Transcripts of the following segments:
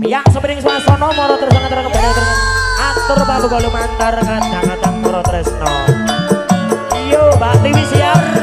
Ya sepiring swasana mara tresna kembali terus atur babu kalau mantar kadang-kadang mara tresna. Yo Mbak Tiwi siap.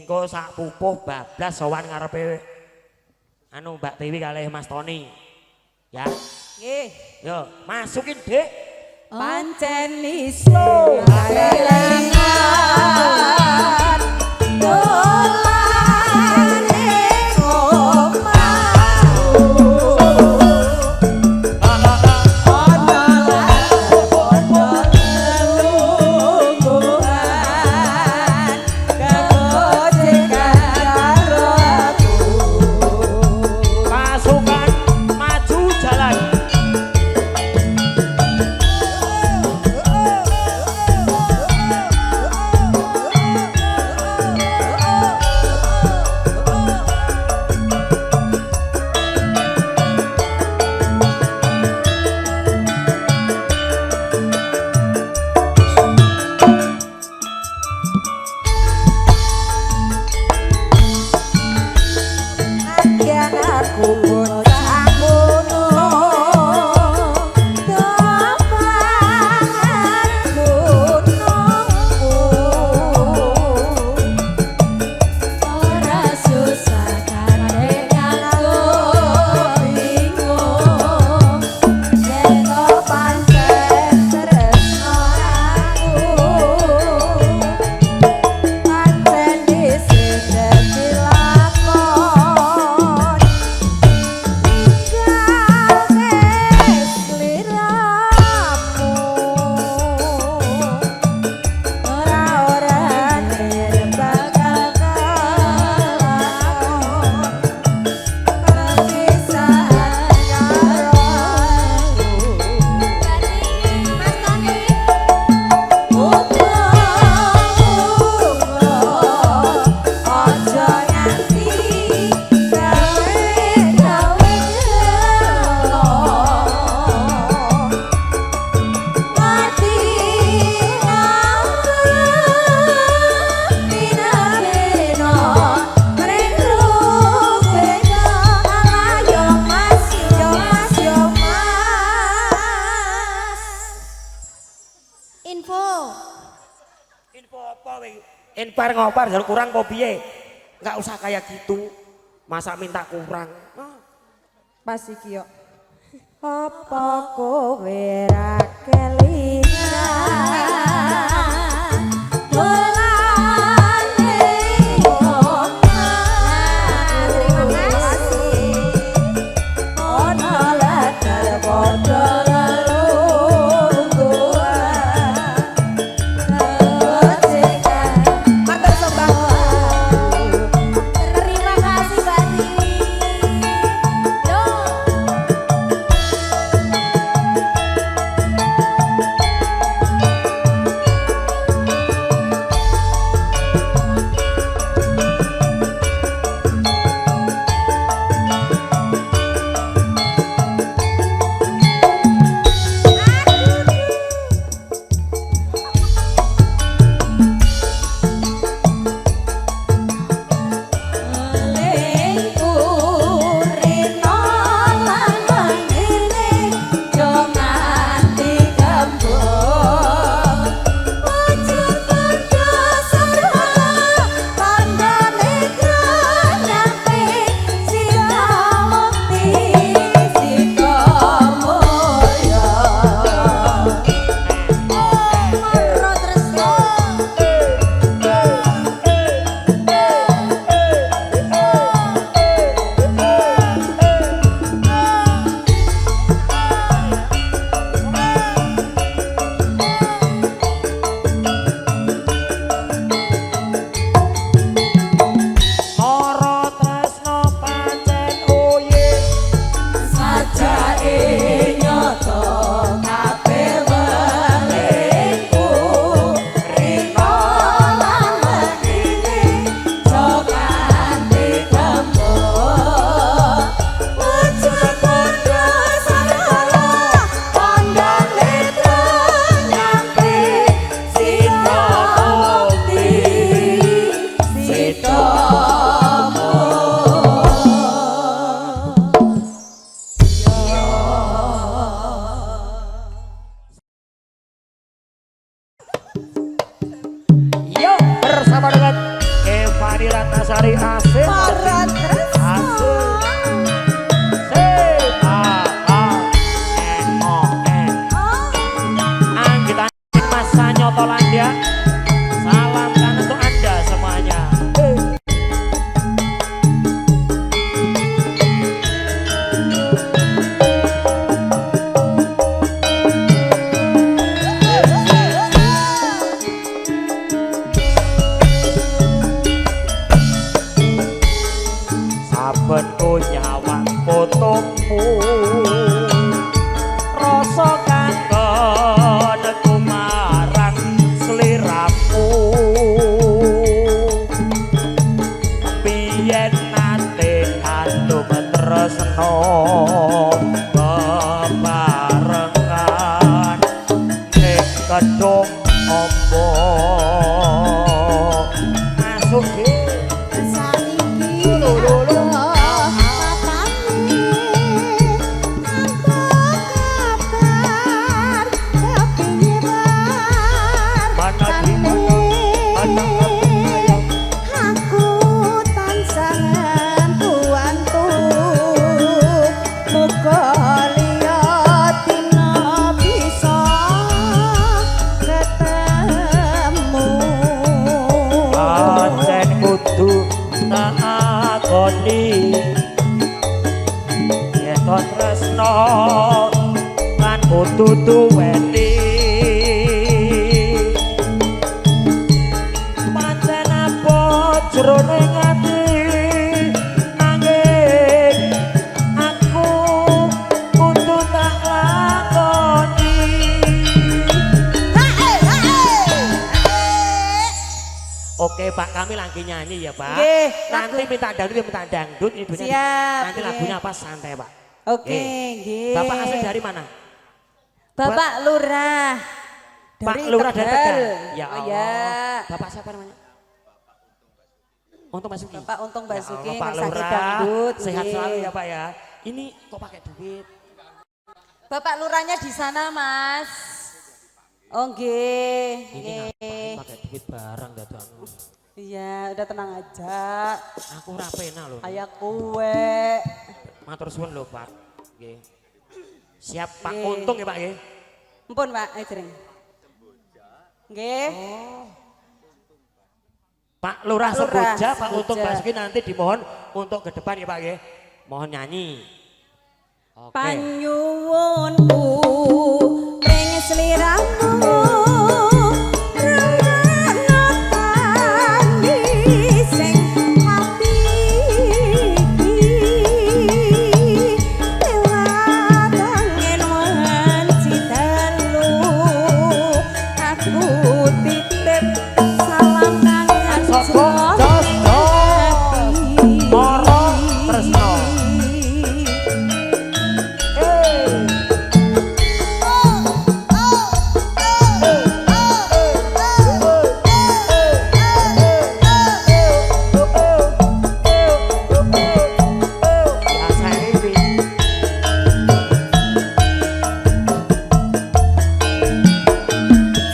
Engko sak pupuh bablas sowan ngarepe anu Mbak Tiwi kalih Mas Tony. Ya. Nggih. Yo, masukin, Dik. Pancen iso karelangan Inpar ngopar jalur kurang kok piye? Enggak usah kayak gitu. Masa minta kurang? Pas iki yo. Apa kowe ra kelingan? Dolane omah. Terima kasih. Ono ladar padha saben ku nyawang fotomu rasa kangenku marang sliramu biyen nate antum tresno bebarengan ning kedhong apa masuk Saiki lho papane antuk kabar kepiye mana di mana aku tansah tuantu muga liya dina bisa ketemu pancen kudu tak akoni yen to tresno lan kudu duweni pancen apa jroning ati nanging aku kudu tak lakoni. Oke Pak, kami lagi nyanyi ya Pak. Nggih, Nanti minta dangdut ibunya. Siap, Nanti nggih. lagunya apa santai Pak. Oke, nggih. Bapak asli dari mana? Bapak Lurah. Pak Lurah dari Tegal. Ya Oh, Allah. ya. Bapak siapa namanya? Untung Basuki. Bapak Untung Basuki, Ya Allah, Pak ngersani Lurah. dangdut, Sehat nggih. selalu ya Pak ya. Ini kok pakai duit? Bapak Lurahnya di sana, Mas. Oh, nggih. Ini Nggih. ngapain pakai duit barang dadan. Iya, udah tenang aja. Aku ora pena loh. Kayak kue. Matur suwun lho Pak. Nggih. Siap Pak Nggih. Untung ya Pak nggih. Mpun, Pak, ayo jering. Nggih. Pak Lurah Lurah Semboja, Pak Semboja. Untung Basuki nanti dimohon untuk ke depan ya Pak ya. Mohon nyanyi. Oke. Panyuwunku pring sliramu rana sing ati lewatangen wanci dalu aku titip salam kangen Sopo? Jos, jos. Moro Tresno.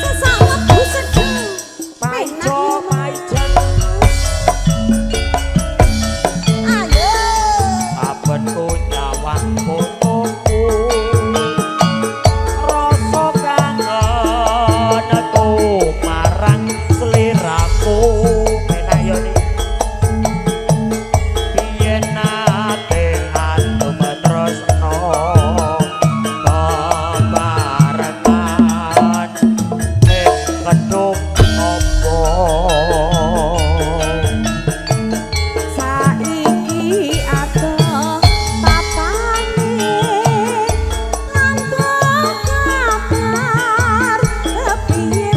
Sesawetku sedeng Paijo, Paijan. ayo Saben ku nyawang fotomu rasa kangenku marang sliramu penayo ni biyen nate antum tresno bebarengan ning kedhong apa saiki adoh papane antuk kabar kepiye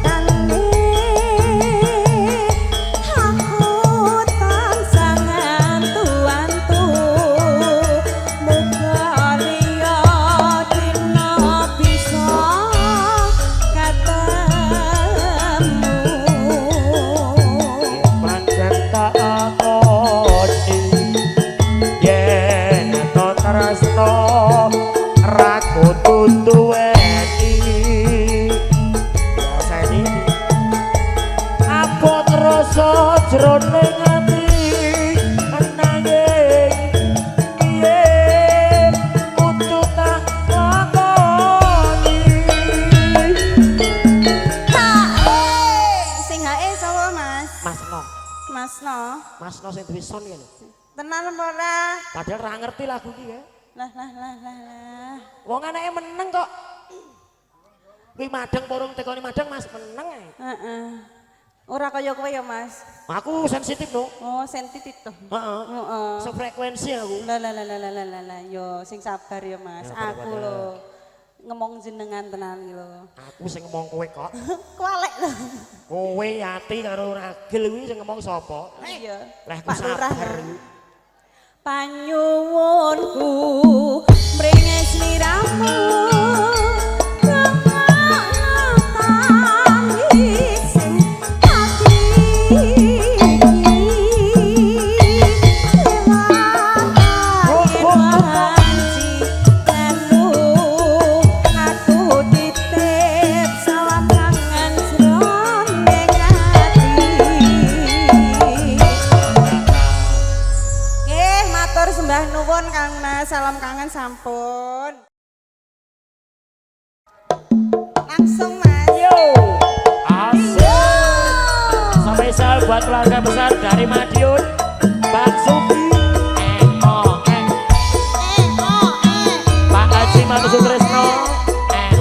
tane aku tansah tuantu muga liya dina bisa ketemu pancen tak akoni yen to tresno ra kudu duweni biasane abot rasa jroning ati nanging piye kudu tak lakoni. Sing hae sapa, Mas? Masno, Masno. Masno sing duwe son ya lho. Tenan apa ora? Padahal ra ngerti lagu iki ya. Lah. Wong anake meneng kok. Kuwi madeng porong tekoni madeng Mas meneng ae. Heeh. Ora kaya kowe ya, Mas. Aku sensitif no. Oh, sensitif toh. Heeh. Heeh. Sefrekuensi aku. Lah, yo sing sabar ya, Mas. Ya, Aku lho ngomong jenengan tenan iki lho. Aku sing ngomong kowe kok. Kualek lho. Kowe ati karo ragil kuwi sing ngomong sapa? Iya. Leh ku Pak Lurah. sabar. Panyuwunku mringes sliramu. Sembah nuwun Kang Mas, salam kangen sampun. Langsung Mas. Yo. Asik. Spesial buat keluarga besar dari Madiun. Mbak Suki. Pak Haji Manu Sutresno.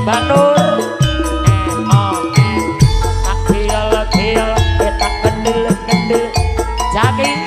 Mbak Nur. Tak kiel, tak kendil. Jaki.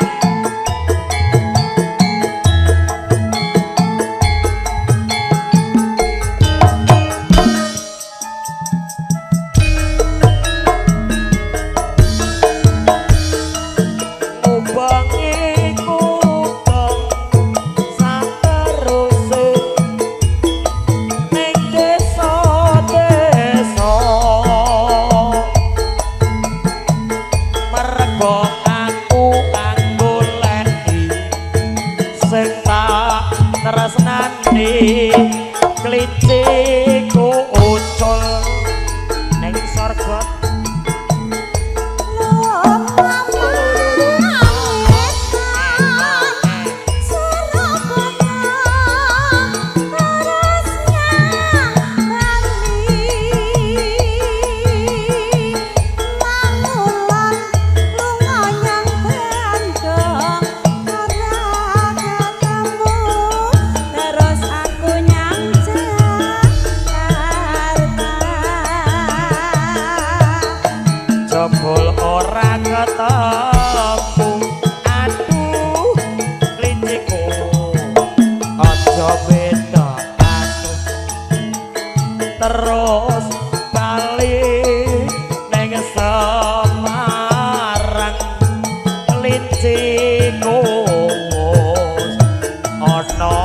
Kliciku ucul ning sorga. Jebul ora ketemu, aduh kliciku aja beda aduh. Terus balik neng Semarang, kliciku ono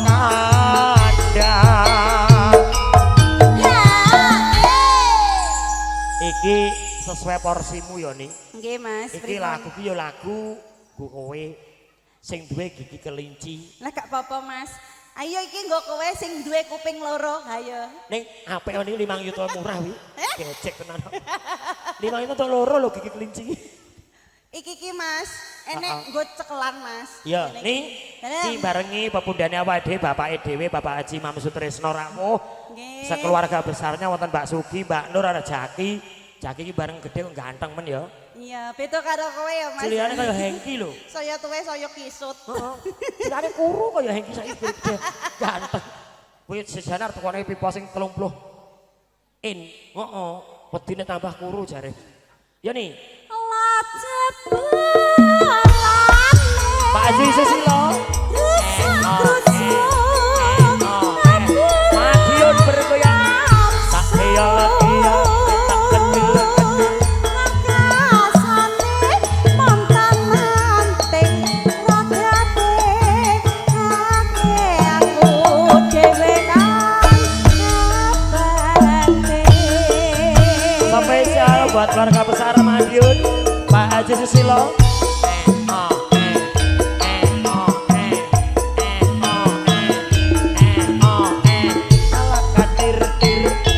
kandang. Iki sesuai porsimu ya nih. Nggih Mas. Iki lagu ki ya lagu nggo kowe sing duwe gigi kelinci. Lah gak apa-apa Mas. Ayo iki nggo kowe sing duwe kuping loro, ayo. Ning apik ini 5 juta murah wi. Gecek tenan. 5 juta tok loro lho gigi kelinci. Iki ki Mas, enek nggo cekelan Mas. Iya, ning iki barengi pepundhane awake dhewe bapake dhewe Bapak Haji Mamsud Tresno Rawuh. Nggih. Sekeluarga besarnya wonten Mbak Sugi, Mbak Nur, ada Jaki. Jaki iki bareng gede ganteng men ya. Iya, beda karo kowe ya Mas. Ciliyane kaya Hengki lho. Saya tuwe saya kisut. Heeh. Ciliyane kuru kaya Hengki saiki gede ganteng. Kuwi sejanar tukone pipa sing 30 in. Heeh. Wedine tambah kuru jare. Ya nih. Pak Haji Susilo. Madiun bergoyang. Tak iya. Spesial buat keluarga besar Madiun, Pak Haji Susilo.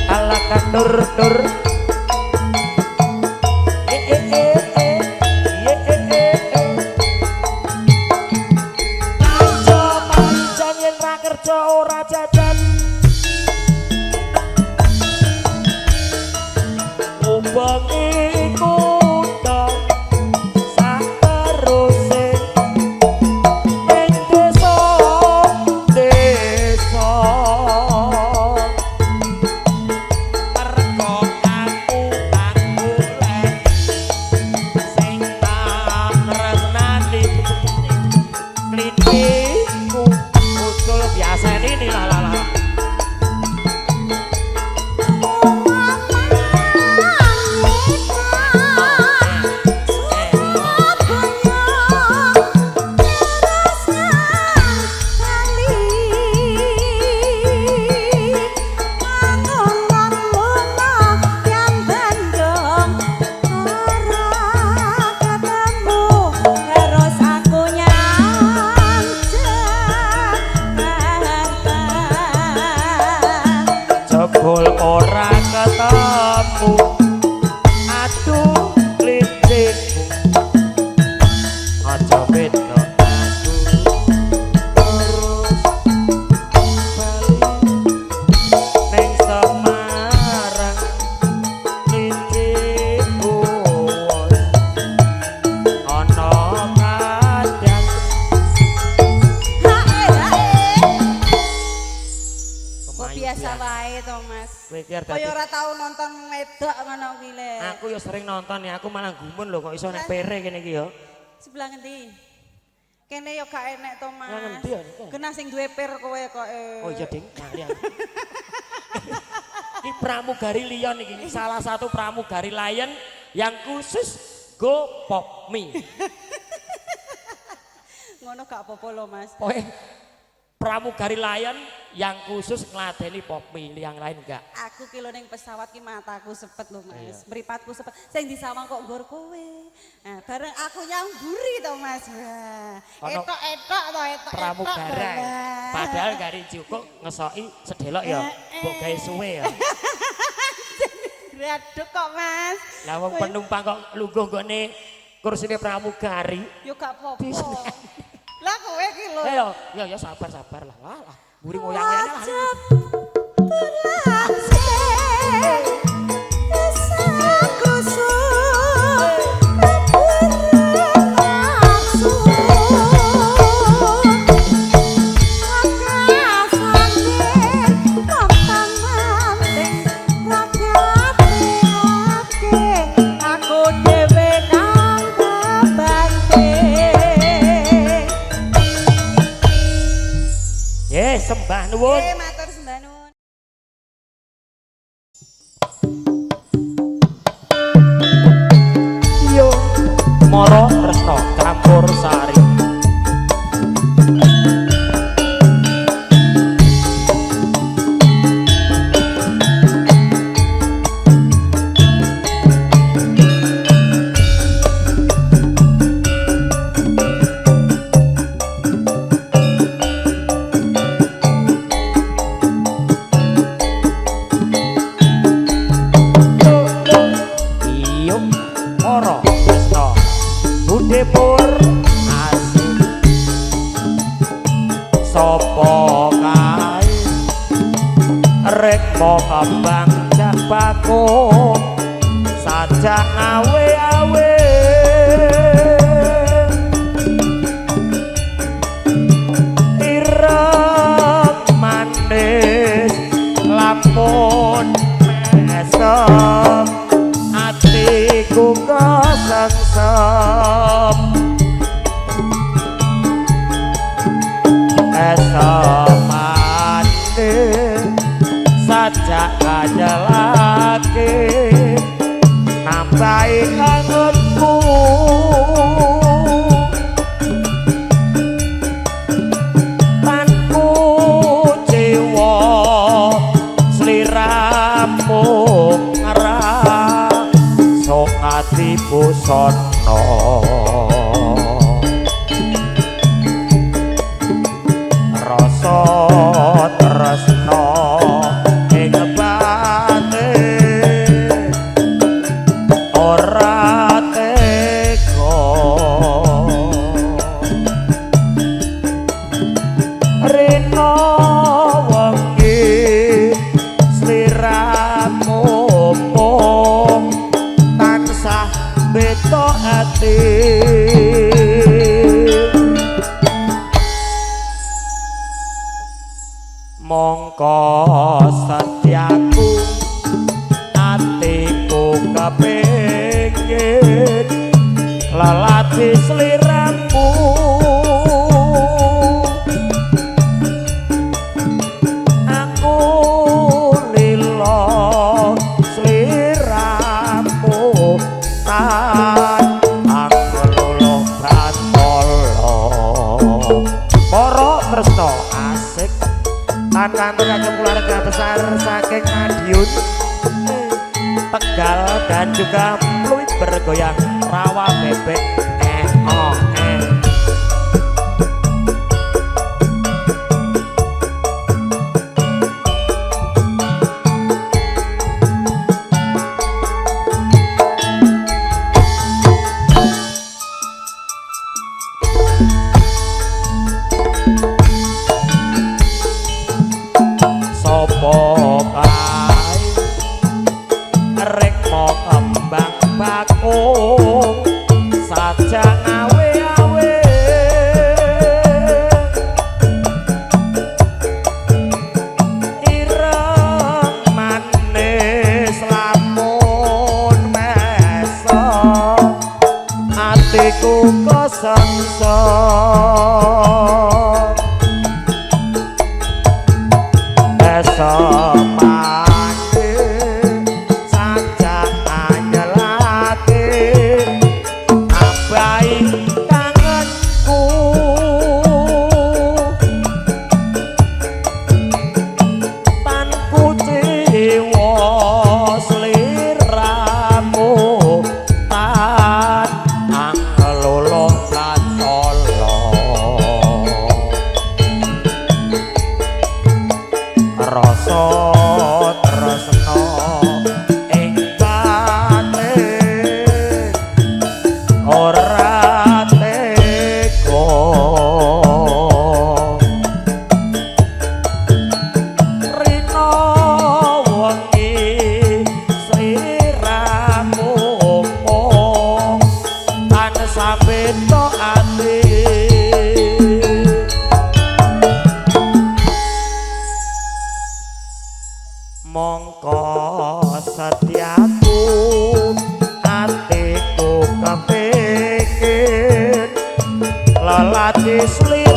Ala kadur. Panjang yen ra kerja ora jajan. Ubangiku dong sateruse ing desa mergo aku golek awake to, Mas. Kowe iki arep Kaya ora tau nonton wedok ngono kuwi le. aku ya sering nonton ya, aku malah gumun lho kok iso nek pere kene iki ya. Sebelah ngendi? Kene ya gak enek to, Mas. Yang ngendi ya? Genah sing duwe pir kowe kok. Oh iya, Ding. Ngerti aku. Ini pramugari Lion iki, salah satu pramugari Lion yang khusus go pop mie. Ngono gak apa-apa lho, Mas. Pokoke pramugari Lion yang khusus ngladeni pop mie, yang lain enggak. Aku ki lho ning pesawat ki mataku sepet lho, Mas. Mripatku sepet. Sing disawang kok nggur kowe. Nah, bareng aku nyamburi to, Mas. Wah. Etok-etok to, etok-etok. Pramugara. Padahal gari cukup ngesoki sedelok ya, mbok gawe suwe ya. Aduh kok, Mas. Lah wong penumpang kok lungguh nggone kursine pramugari. Yo gak apa-apa. Lah kowe ki lho. Ya sabar lah. Lah, mburi ngoyang-ngoyang lah. Sembah nuwun. Matur sembah nuwun. Yo Moro Tresno campur sari. Kembang jak bakung sajak awe-awe ireng manis lamun mesem atiku kesengsem esem manis sajak kajelake nambahi kangenku tanku jiwa sliramu ngerah sok atiku sono rasa tresno mongko setiaku atiku kepengin lalati sliramu aku lilo sliramu tan aku luluh prantolo Moro Tresno asik tan kantor yang keluarga besar saking Madiun Tegal dan juga fluid bergoyang rawa bebek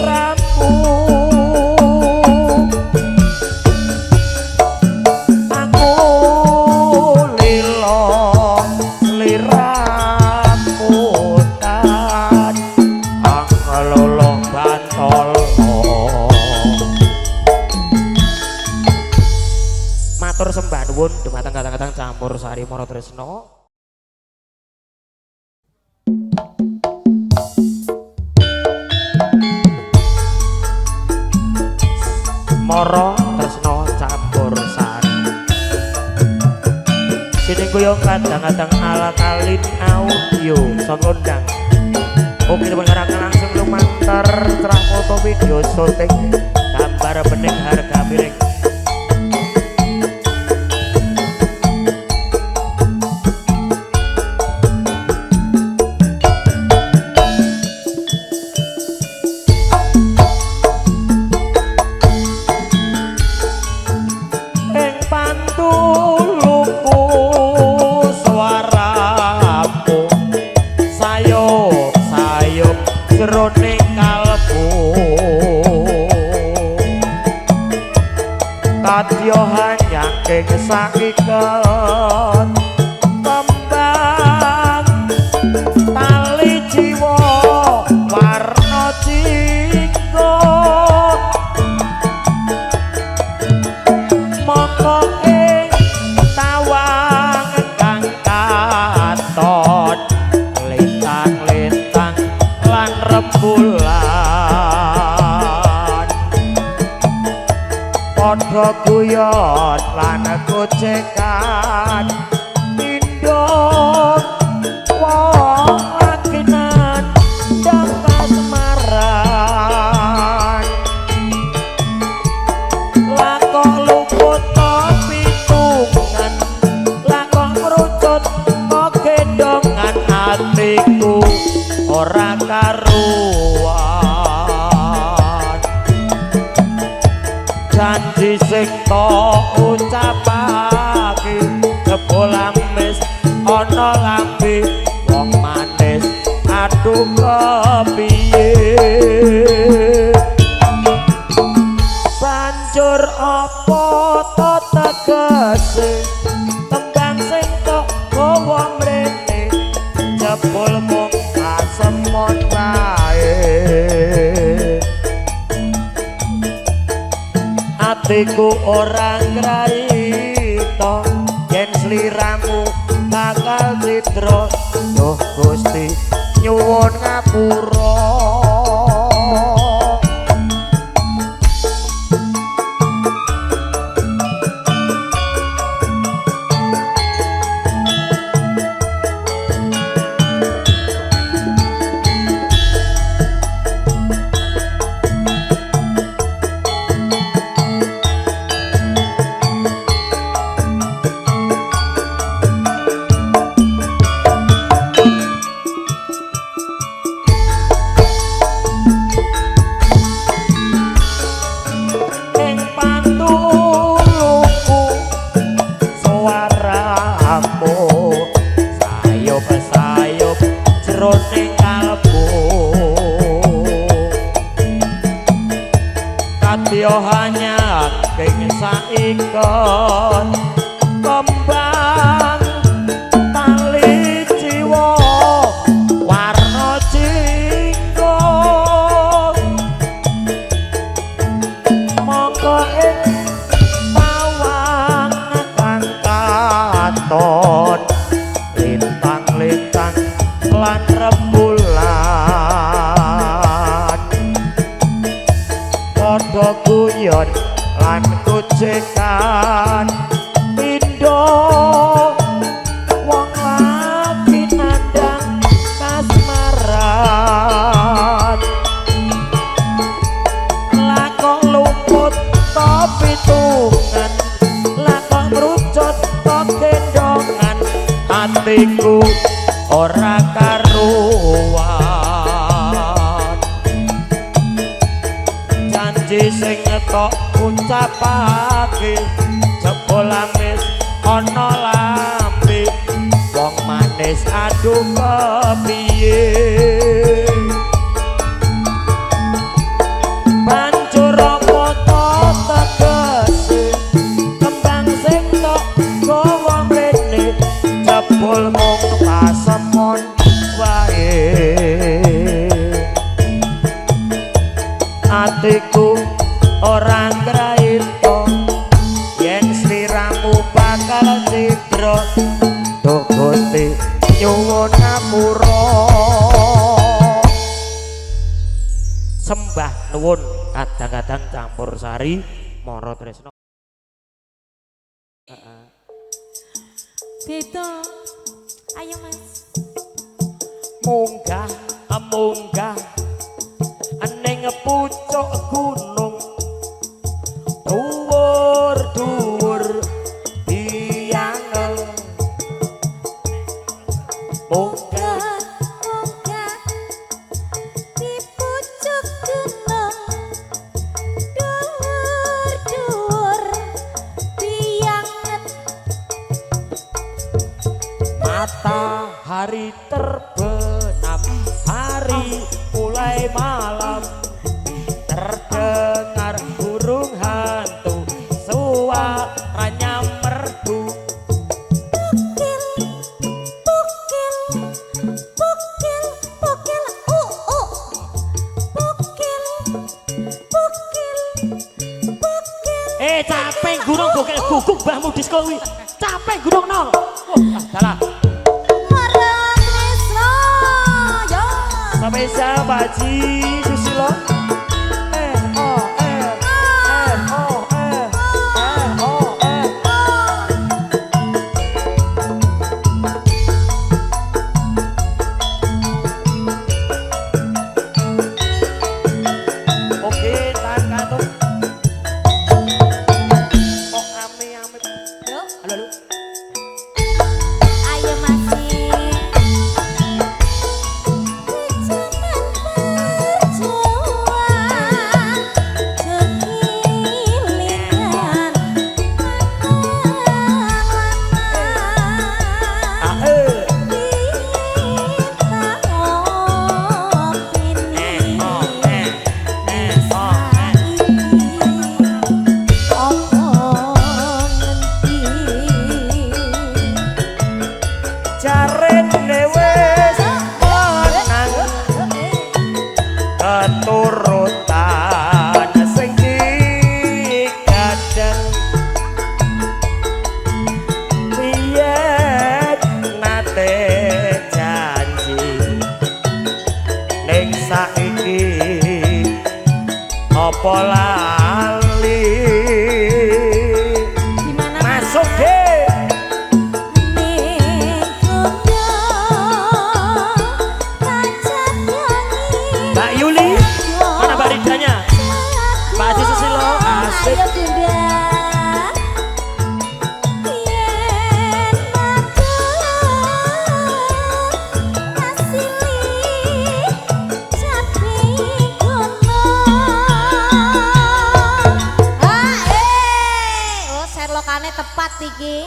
sliramu aku lilo sliramu tan angelolo bantol matur sembah nuwun dumateng kadang-kadang campur sari mara tresna. Mara tresna campur sari sini kuyong kadang-kadang ala kalin audio sangondang oke pengarang langsung lumantar cerah foto video syuting gambar bening harga miring jroning kalbu kadya hanyangking sakiket tembang tali jiwa warna jingga mongko ing tawang kang katon lintang-lintang lan rembulan padha guyon lan gocekan induk wong akinan ndang kasemaran lakok luput pitungan lakok merucut gendongan atiku ora karuan janji sing tok ucapake jebul amis ana lambe wong manis aduh kepiye banjur apa to tegese tembang sing tok gawa mrene jebul mung semon wae atiku ora ngraita yen sliramu bakal citra duh Gusti nyuwun ngapura kadya hanyangking saikon kembang tali jiwa warna jingga mongko ing tawang kang katon lintang-lintang lan rembulan padha guyon lan gocekan pindho wong lagi nandang kasmaran lakok luput topi tungan lakok merucut tok gendongan atiku ora karuan janji sing tok ucapake jebul amis ana lambe wong manis aduh kepiye atiku orang graito yen sliramu bakal cidra duh Gusti nyuwun ngapura sembah nuwun kadang-kadang campur sari mara tresna Beto ayo Mas munggah munggah ning pucuk gunung dhuwur-dhuwur tiyang munggah munggah di pucuk gunung dhuwur-dhuwur tiyang matahari terbenam hari mulai malam terdengar burung hantu suaranya merdu pukil pukil pukil pukil capek gurung bokeh guguk mbahmu disko kuwi capek gurung nol dalah spesial Baji Susilo oke tahan kantung kok ame-ame yuk halo ayo masih keturutan sing dikadang biyen nate janji ning saiki apa lali masuk deh Mbak Yuli mana baridanya Pak Haji Susilo asik ayo bunda serlokannya tepat iki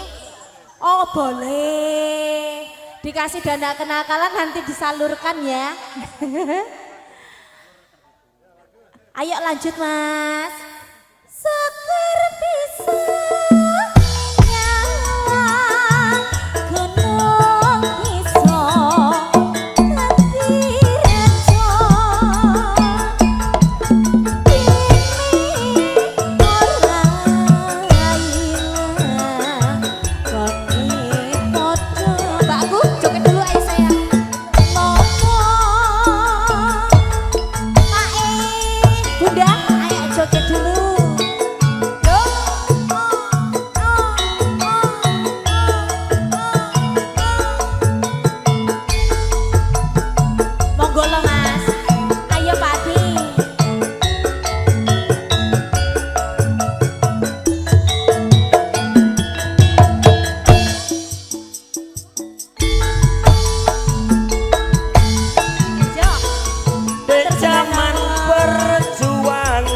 oh boleh dikasih dana kenakalan nanti disalurkan ya ayo lanjut Mas seger bisa nyawang gunung iso dadi rejo ini orang ilang koni podo Mbakku joget dulu ayo sayang Bunda, ayo joget dulu. Monggo lo Mas. Ayo Pak Adi. Di zaman berjuang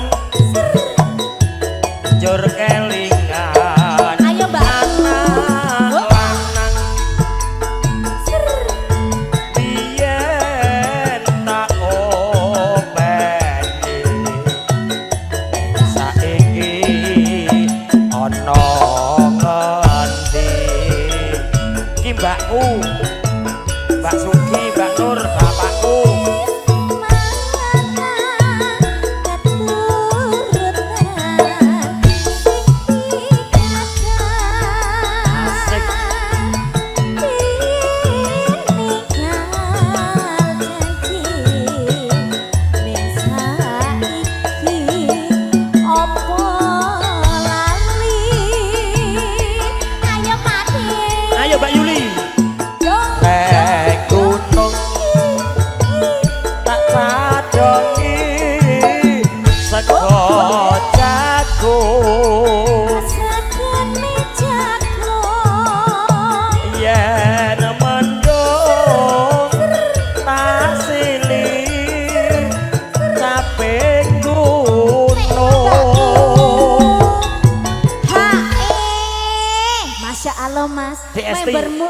Esti. Membermu.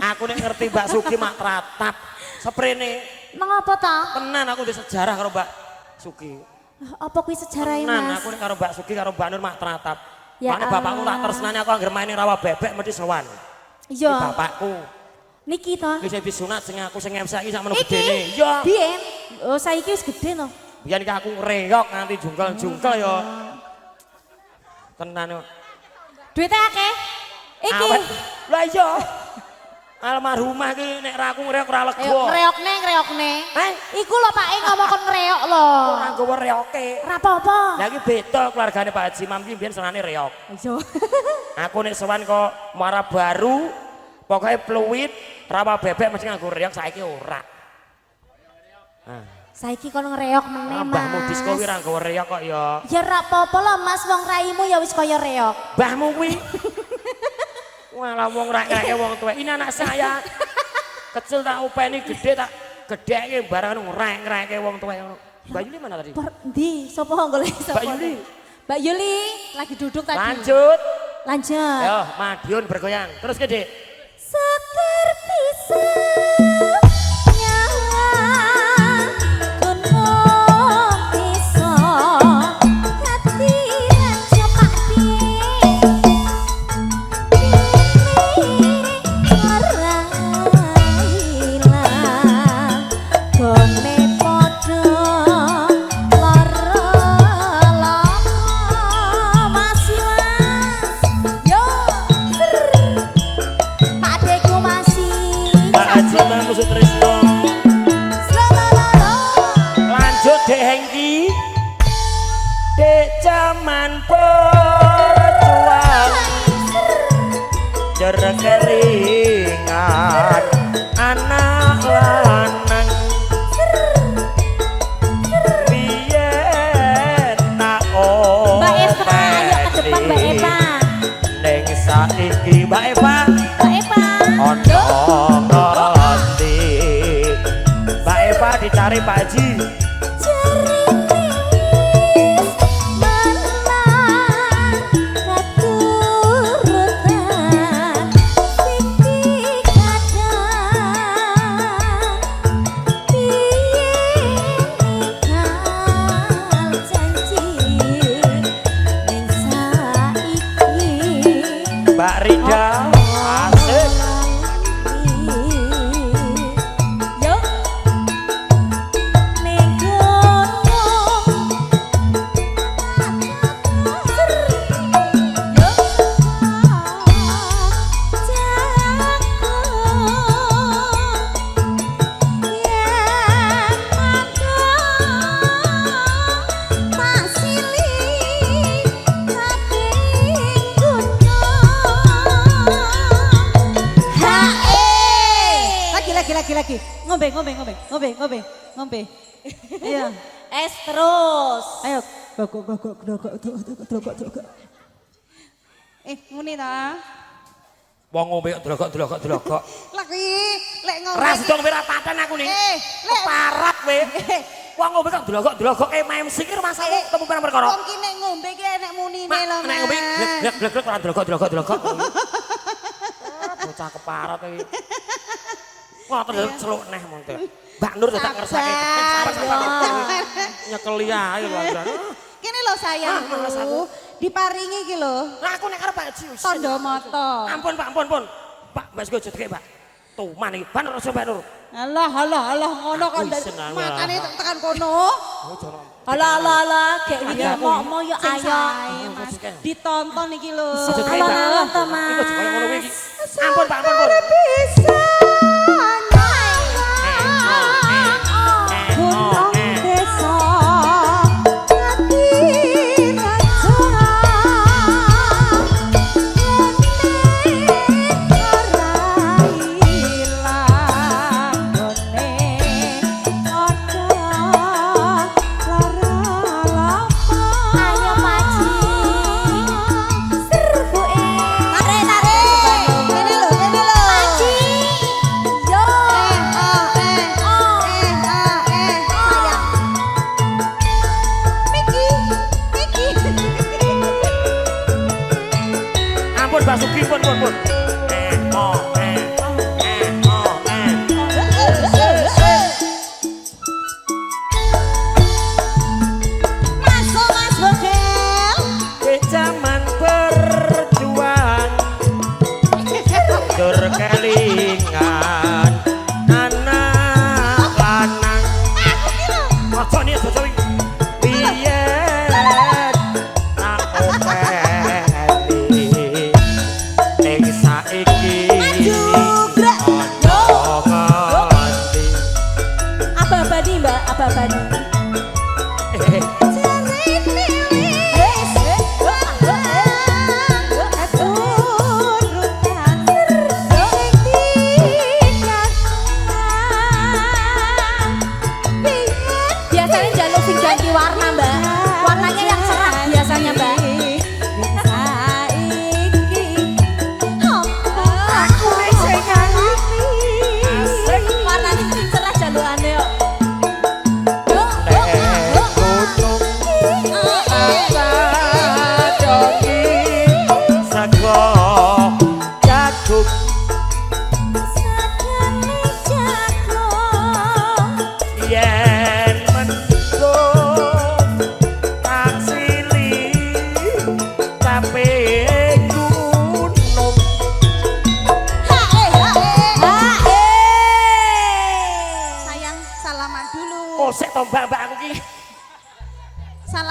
Aku nek ngerti Mbak Sugi mak tratap. Seprene Mengapa ta? tenan aku di sejarah karo Mbak Sugi. Apa kuwi sejarahe Tenan Mas? aku nek karo Mbak Sugi karo Mbak Nur mak tratap. Ya Mane bapakku tak Allah. tresnani aku anggere main ning rawa bebek mesti sowan. Iki Iya. bapakku. Niki to. Iki sing disunat sing aku sing MC iki sakmono Iki. gedene. Iya. Biyen. Oh saiki wis gede to. Biyen iki aku ngreyok nganti jungkel-jungkel ya. Tenan yo. Duite akeh. Iki. Awet. Lah iya. Almarhumah iki nek ra aku ngreyok ora lega. Ngreokne. Iku lho Pak ngomong kon ngreok lho. Ora nggawa reyoke. Ora apa-apa. Lah iki beda keluargane Pak Haji Imam iki biyen senane reok. Iya. Aku nek sowan kok Muara Baru, pokoknya Pluit, rawa bebek mesti nganggo reok saiki ora. Saiki kon ngreok meneh Mas. Mbahmu disko kuwi ora nggawa reok kok ya. Ya ora apa-apa lho Mas, wong raimu ya wis kaya reok. Mbahmu kuwi. Walah wong rek-reke wong tuwek. Ini anak saya. Kecil tak upeni gede tak gedheke barang ngrek-reke wong tuwek ngono. Mbak Yuli mana tadi? Ndi? Sapa golek sapa? Mbak Yuli. Mbak Yuli lagi duduk tadi. Lanjut. Lanjut. Yo, Madiun bergoyang. Terus gede. Seker pisang nyawa gunung pisang hati rancu pakti ini ora ilang gone podo lara lama masih mas yo Pakdeku masih Pak Haji Imam Sutrisno. Lanjut Dek Hengki. Dek zaman berjuang jer keringat anak lanang biyen tak Mbak Eva, ayo ke depan Mbak Eva. ning saiki Mbak Eva Mbak Eva. ono ngendi Mbak Eva dicari Pak Haji. Mbak Rida asik. Yo, lagi. Ngombe. Iya. Es terus. Ayo, glogok. Muni ta. Wong ngombe kok delokok. Lagi, lek ngombe. Ras dong ora paten aku nih. lek Parat kowe. Wong ngombe kok delokok MC ki masamu ketemu barang perkara. wong ki nek ngombe ki enek munine lho, Mas. Nek ngombe glek ora delokok. Bocah keparat iki. Wah, terus celuk neh monte. Mbak Nur dadak ngersake. Nyekeli ae lho. Kene lho sayangku, diparingi iki lho. Lah aku nek arep Pak Haji. Tondo moto. Ampun. Pak, Mas Go jedeke, Pak. Tuman iki, Mbak Nur Mbak Nur. Alah, ngono kok makane tekan kono. Alah, gek iki mau yo ayo. Ditonton iki lho. Alon-alon to, Mas. Iku kaya ngono kuwi iki. Ampun, Pak, ampun. Tarik. Kene lho.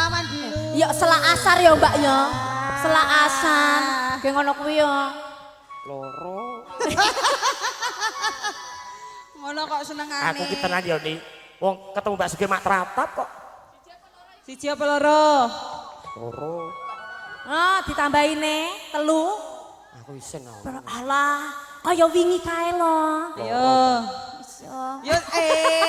salaman dulu. Ya selak asar ya Mbak ya. Selak asar. Kayak ngono kuwi ya. Loro. Ngono kok senengane. Aku ki tenan ya Ni. Wong ketemu Mbak Sugih mak tratap kok. Siji apa loro? Loro. Ah, ditambahin telu. Aku isen aku. Alah, kaya wingi kae lho. Ayo. Iso. Yo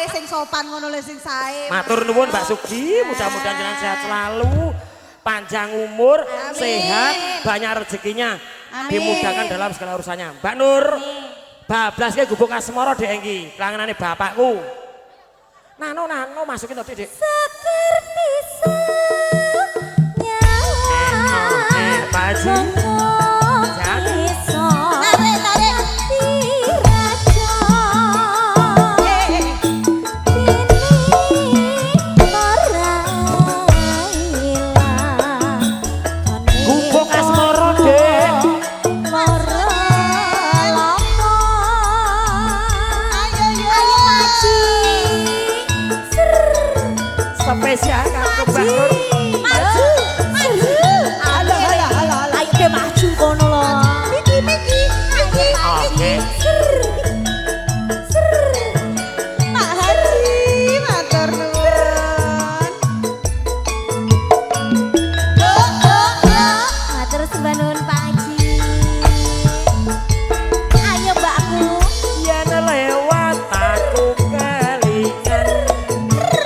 sing sopan ngono lho sing sae. Matur nuwun Mbak Sugih, mudah-mudahan jenengan sehat selalu, panjang umur, Amin. sehat, banyak rezekinya, Amin. dimudahkan dalam segala urusannya. Mbak Nur, bablas ke gubuk asmara dek iki, kelanganane bapakku. Nano masukin to Dik. Seker bisa nyawa. Pak Haji. Tarik. Gubuk asmara Dek. Spesial kanggo Mbak Nur. Maju. Halo. Ayo ke maju kono lho. Miki. Oke. Pak Haji, matur nuwun. Matur sembah nuwun Pak Haji. Ayo mbakku. Yen lewat aku kelingan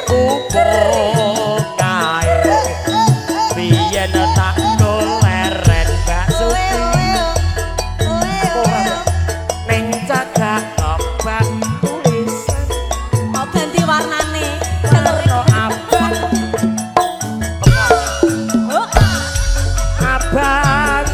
gubuk kae. Biyen tak doleren Mbak Sugih. Ning cagak obat tulisan Mau ganti warnane. warna abang. Abang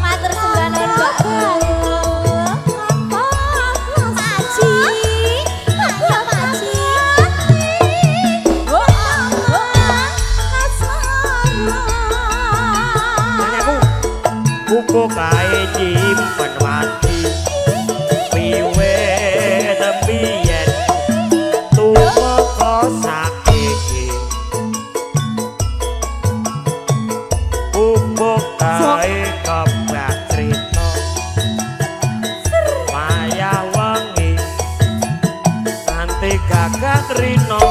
Matur sembah nuwun mbakku. Haji. Ya Haji. nanyaku gubuk kae nyimpen mati. Wiwit biyen tumeka saiki. Gubuk kae kebak crita. Wayah wengi nganti gagat rina.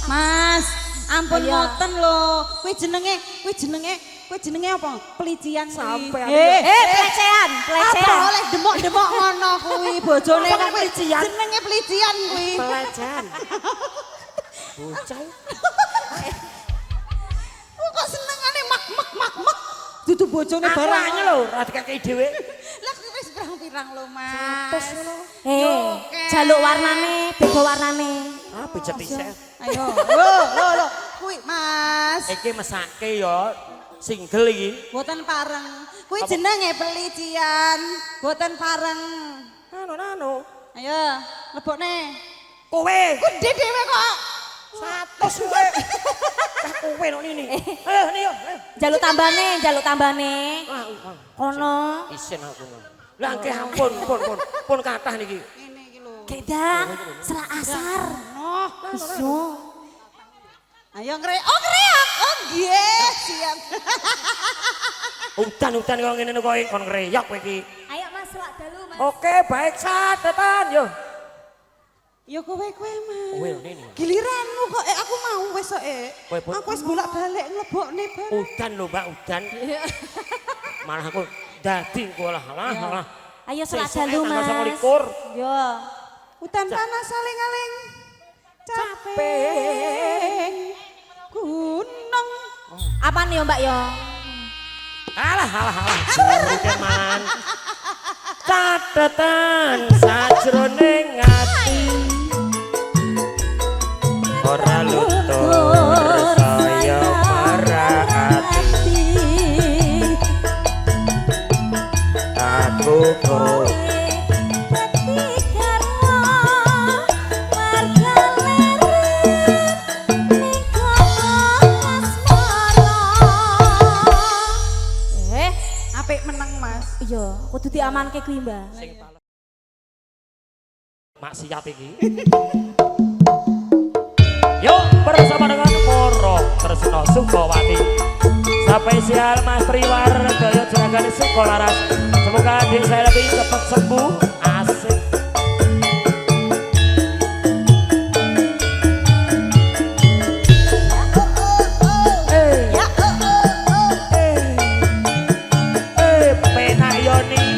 Mas, ampun Ayo. ngoten lho. Kuwi jenenge apa? Pelician Sampai kuwi. Pelecehan, Apa oleh demok-demok ngono kuwi bojone Apa kok pelician? Jenenge pelician kuwi. Pelecehan. Bocah. Kok senengane mak. Dudu bojone Aku barang. hanya lho, rada kakek dhewe. Lah wis pirang-pirang lho, Mas. Jaluk warnane, beda warnane. Ah, pijet isek. Ayo. Lho. Kuwi, Mas. Iki mesake ya single iki. Boten pareng. Kuwi jenenge pelician. Boten pareng. Nano. Ayo, lebokne. Kowe Gede dhewe kok. 100 kowe. Cah kowe nok ini. Ayo ni yo. Jaluk tambane. Kono. Isen aku. Lah nggih pun kathah niki. Ngene iki lho. Gedang, selak asar. Oh, Iso. ayo ngreok. Oh, nggih, siap. Udan kok ngene kowe kon ngreyok kowe iki. Ayo Mas, selak dalu Mas. Oke, baik catatan yo. Ya kowe Mas. Kowe ini. Giliranmu kok aku mau wis kok Kowe pun. Aku wis bolak-balik nglebokne bareng. Udan lho Mbak, udan. Malah aku dadi engko lah. Ayo selak Sesuk dalu tanggal Mas. 29. Yo. Udan panas saling-aling. Capek. Gunung. Apa nih Mbak yo? Alah. Cuman catatan sajroning ati. Ora luntur saya marati. Aku kowe diramanke kuwi, Mbak. Sing pales. Maksiat iki. Yuk bersama dengan Moro Tresno Sukawati. Spesial Mas Triwar Gaya Juragan Sukolaras. Semoga adik saya lebih cepat sembuh. Asik. Penak Yoni.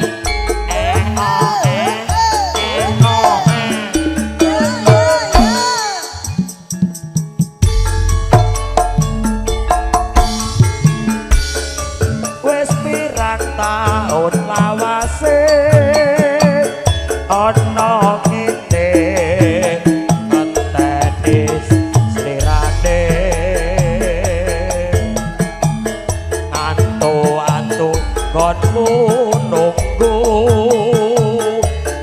Wes pirang taun lawase ana ngene ngetenis slirane antu konmu nunggu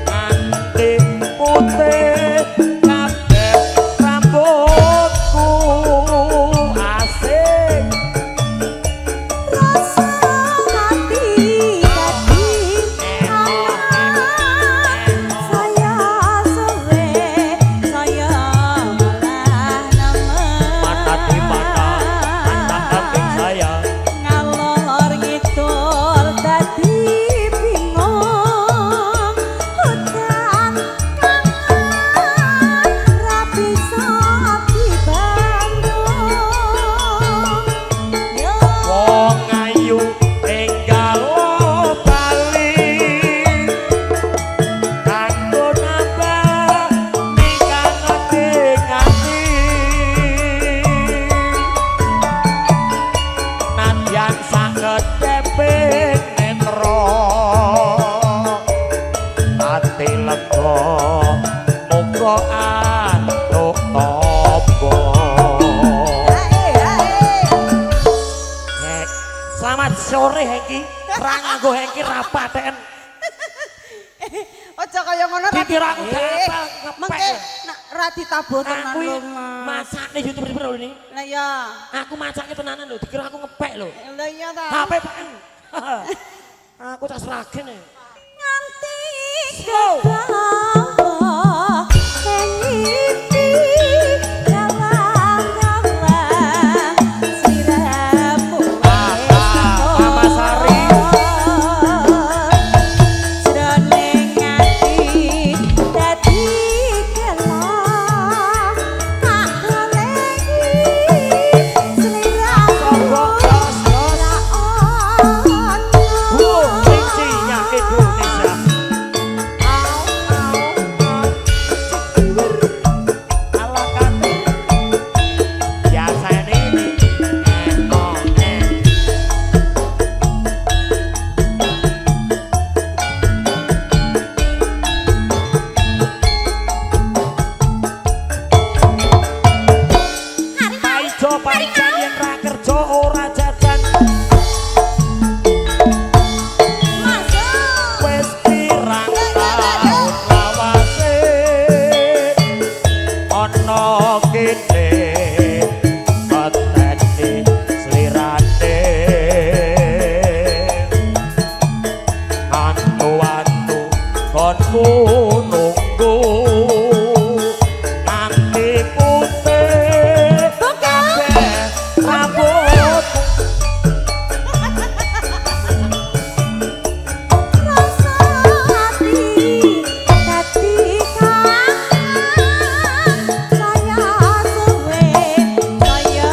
nganti putih kabeh rambutku asik. Rasa hati tadi saya suwe saya malah nemen Mata di mata anak kambing saya ngalor ngidul dadi bingung hutan kangen ra bisa dibandung yo wong ayu enggal bali kanggo nambah nikangane ngati nadyan sanget deping netra ati lega muga antuk tobo. Hek, selamat sore Hengki. Ra nganggo Hengki rapaten. Aja kaya ngono ra. Dikira aku gak apal ngepek. Mengke nak ra ditabuh tenan Aku lho, iki Mas. masakne YouTube bro ini. Lah ya. Aku masakne tenanan lho, dikira aku ngepek lho. Lah iya ta. HP paken. Aku tak seragen ya. nganti Slow. kebawa ngiti galang-galang sliramu Mama Sari. jroning ati dadi gelang tak goleki sliramu Los. ra ono Cincinya Indonesia. Ala kate. Biasa ini. Paijo pancen yen ra kerja ora jajan. Wes pirang taun lawase ana kene pateni slirane antu konmu nunggu nganti putih kabeh rambut. Rasa hati dadi kangen saya suwe saya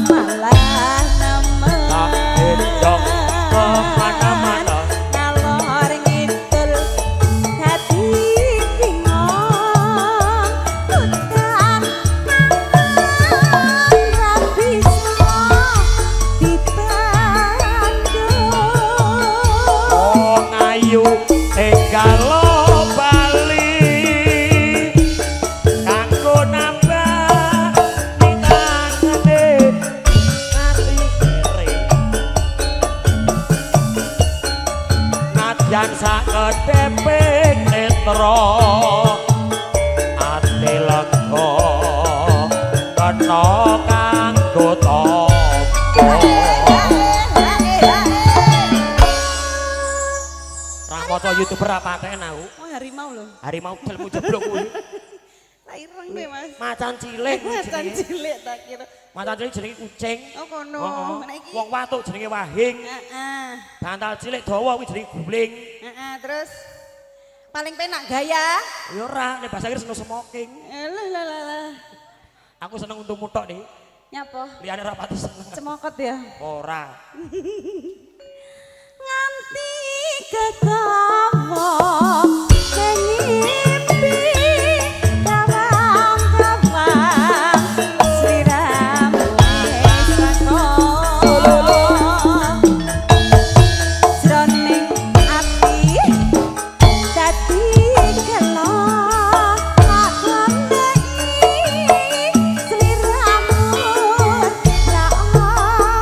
malah nemen Tak edok kemana-mana. ngalor ngidul dadi bingung hutan kangen ra bisa dibandung Wong ayu enggal bali kanggo nambah nikangane ngati kere nadyan sakedeping netra ati lega kena kanggo tobo. Ra maca YouTuber apa kayak aku. Oh harimau loh. Harimau gelmu jeblok kuwi. Tak ireng deh mas. Macan cilik. Macan cilik tak kira. Macan cilik jenenge kucing. Oh kono. Nek iki. Wong watuk jenenge wahing. Heeh. Bantal cilik dawa kuwi jenenge guling. Heeh, terus paling penak gaya. Ya ora, nek bahasa Inggris no smoking. Lah. Aku seneng untuk mutok nih. Nyapa? Liyane ra pati seneng. Cemokot ya. Ora. Nganti kekawo ngimpi kawang-kawang sliramu wis rako jroning ati dadi gelo aku ndeki sliramu ya ono.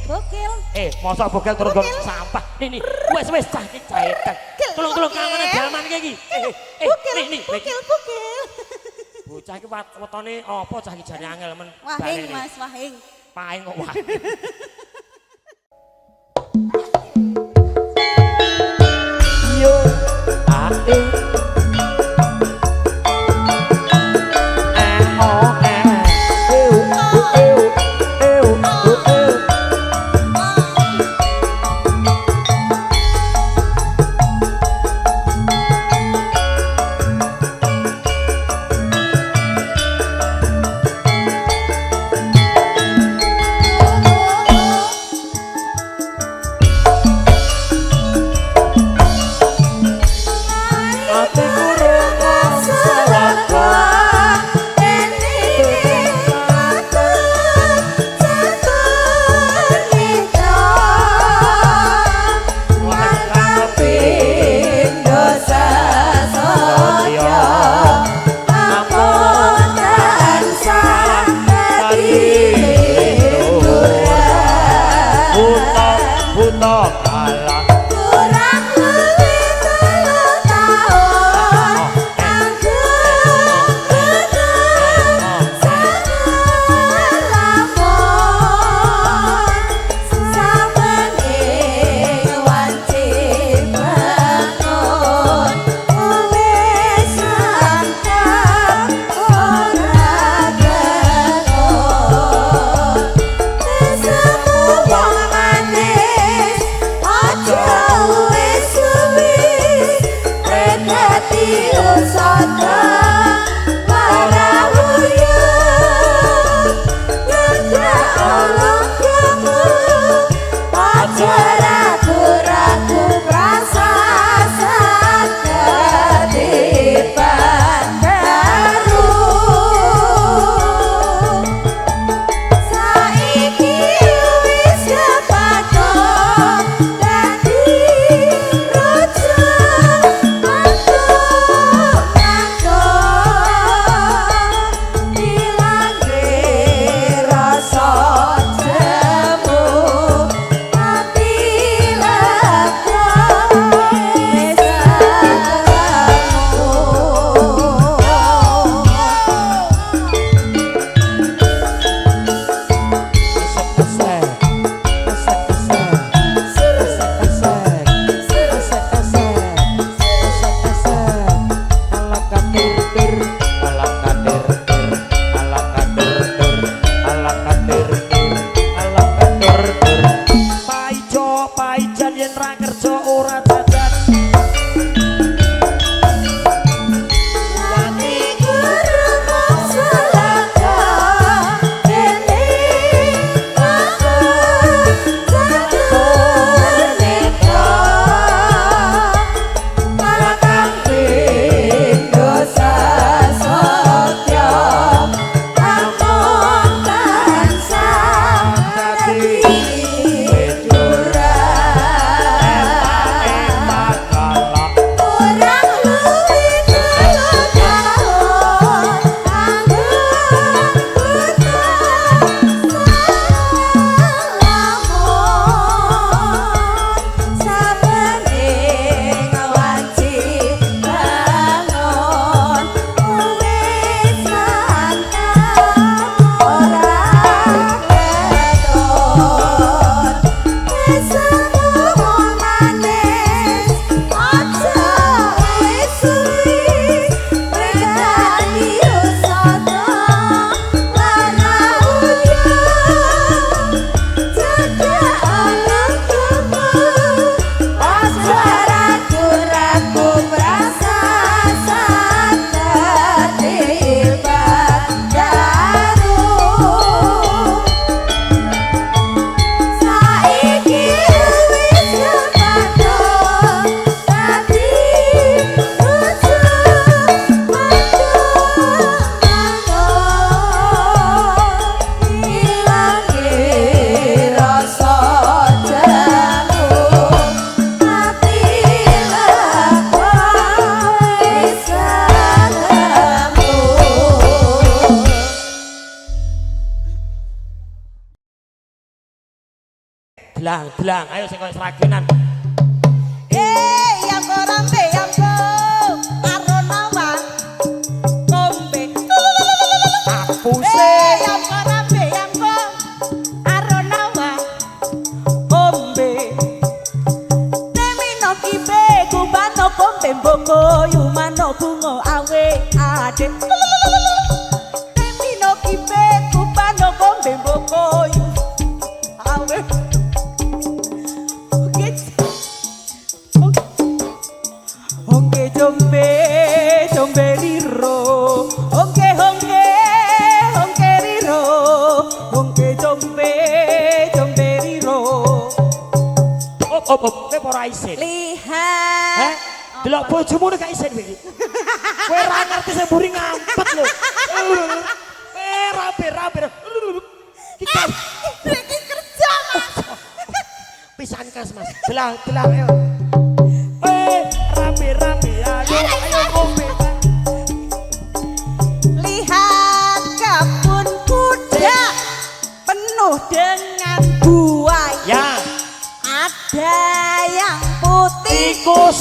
Bokil. Mosok bogel turun gon sampah. Nih, wes cah iki jaetan. Tolong kangen jaman iki. Nih. Bokil. Bocah iki wetone apa cah iki jane angel men. Wahing Mas, wahing. Paing kok wahing. Yo, ate. Aja Belang, ayo sing koyo seragenan. Yang korambe yang ko aronawa kombe. Kapuse. Yang korambe yang ko aronawa kombe. Temino kibe kubano kombe mboko yumano bungo awe ade. Temino kibe kubano kombe mboko yu awe. Hongke jombe riro, hongke riro, hongke jombe riro. Kowe ora isin. Lihat. Delok bojomu nek gak isin kowe. Kowe ora ngerti sing mburi ngampet lho. Rabe. Kita Iki kerja Mas. pisan kas Mas. Belang ayo. Rabe ayo ngombe. Lihat kebun kuda penuh dengan buaya. Ada yang putih Tikus.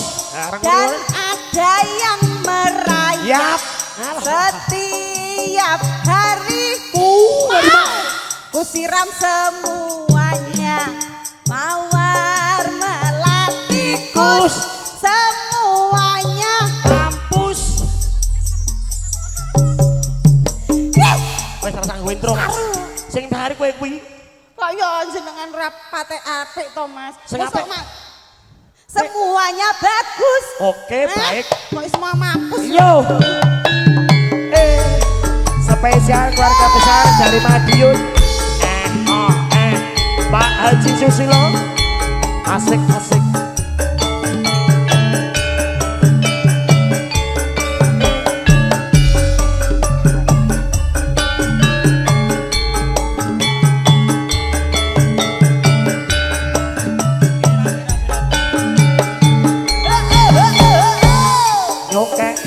dan ada yang merayap. Setiap hari kusiram semuanya mawar melatikus semuanya Kampus. Wes ora sanggo intro Mas. Sing hari kowe kuwi. kok yo jenengan rapate apik to Mas. Sing Mosok, apik? Mas? Semuanya bagus. Oke, baik. Kok semua mampus. Yo. Spesial keluarga besar dari Madiun. Pak Haji Susilo. Asik.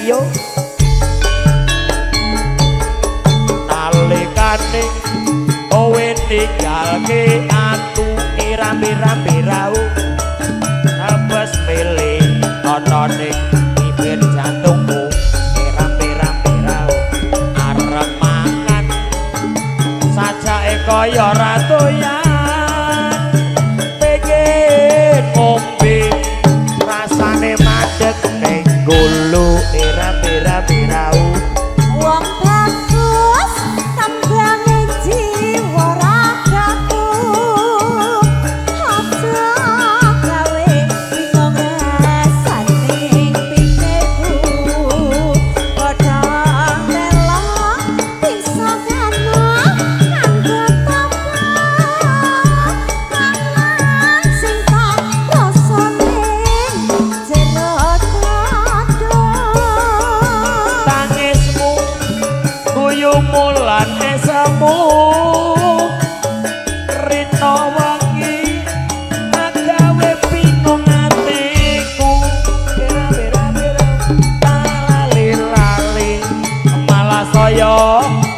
Yo. Nalikane kowe ninggalke aku rambe-rambe rau abas milih ana ning bibir jantungku rambe-rambe rau arep mangan sajake kaya ra doyan pengen ngombe rasane madeg ning gulu rambe-rambe rau Wong bagus tambange jiwa ragaku. Aja gawe bingung saning pikirku. Padha melo bisa kena kanggo tambah kangen sing tak rasane jero dada. Tangismu guyumu lan esamu rino wangi agawe bingung atiku bera talali malah saya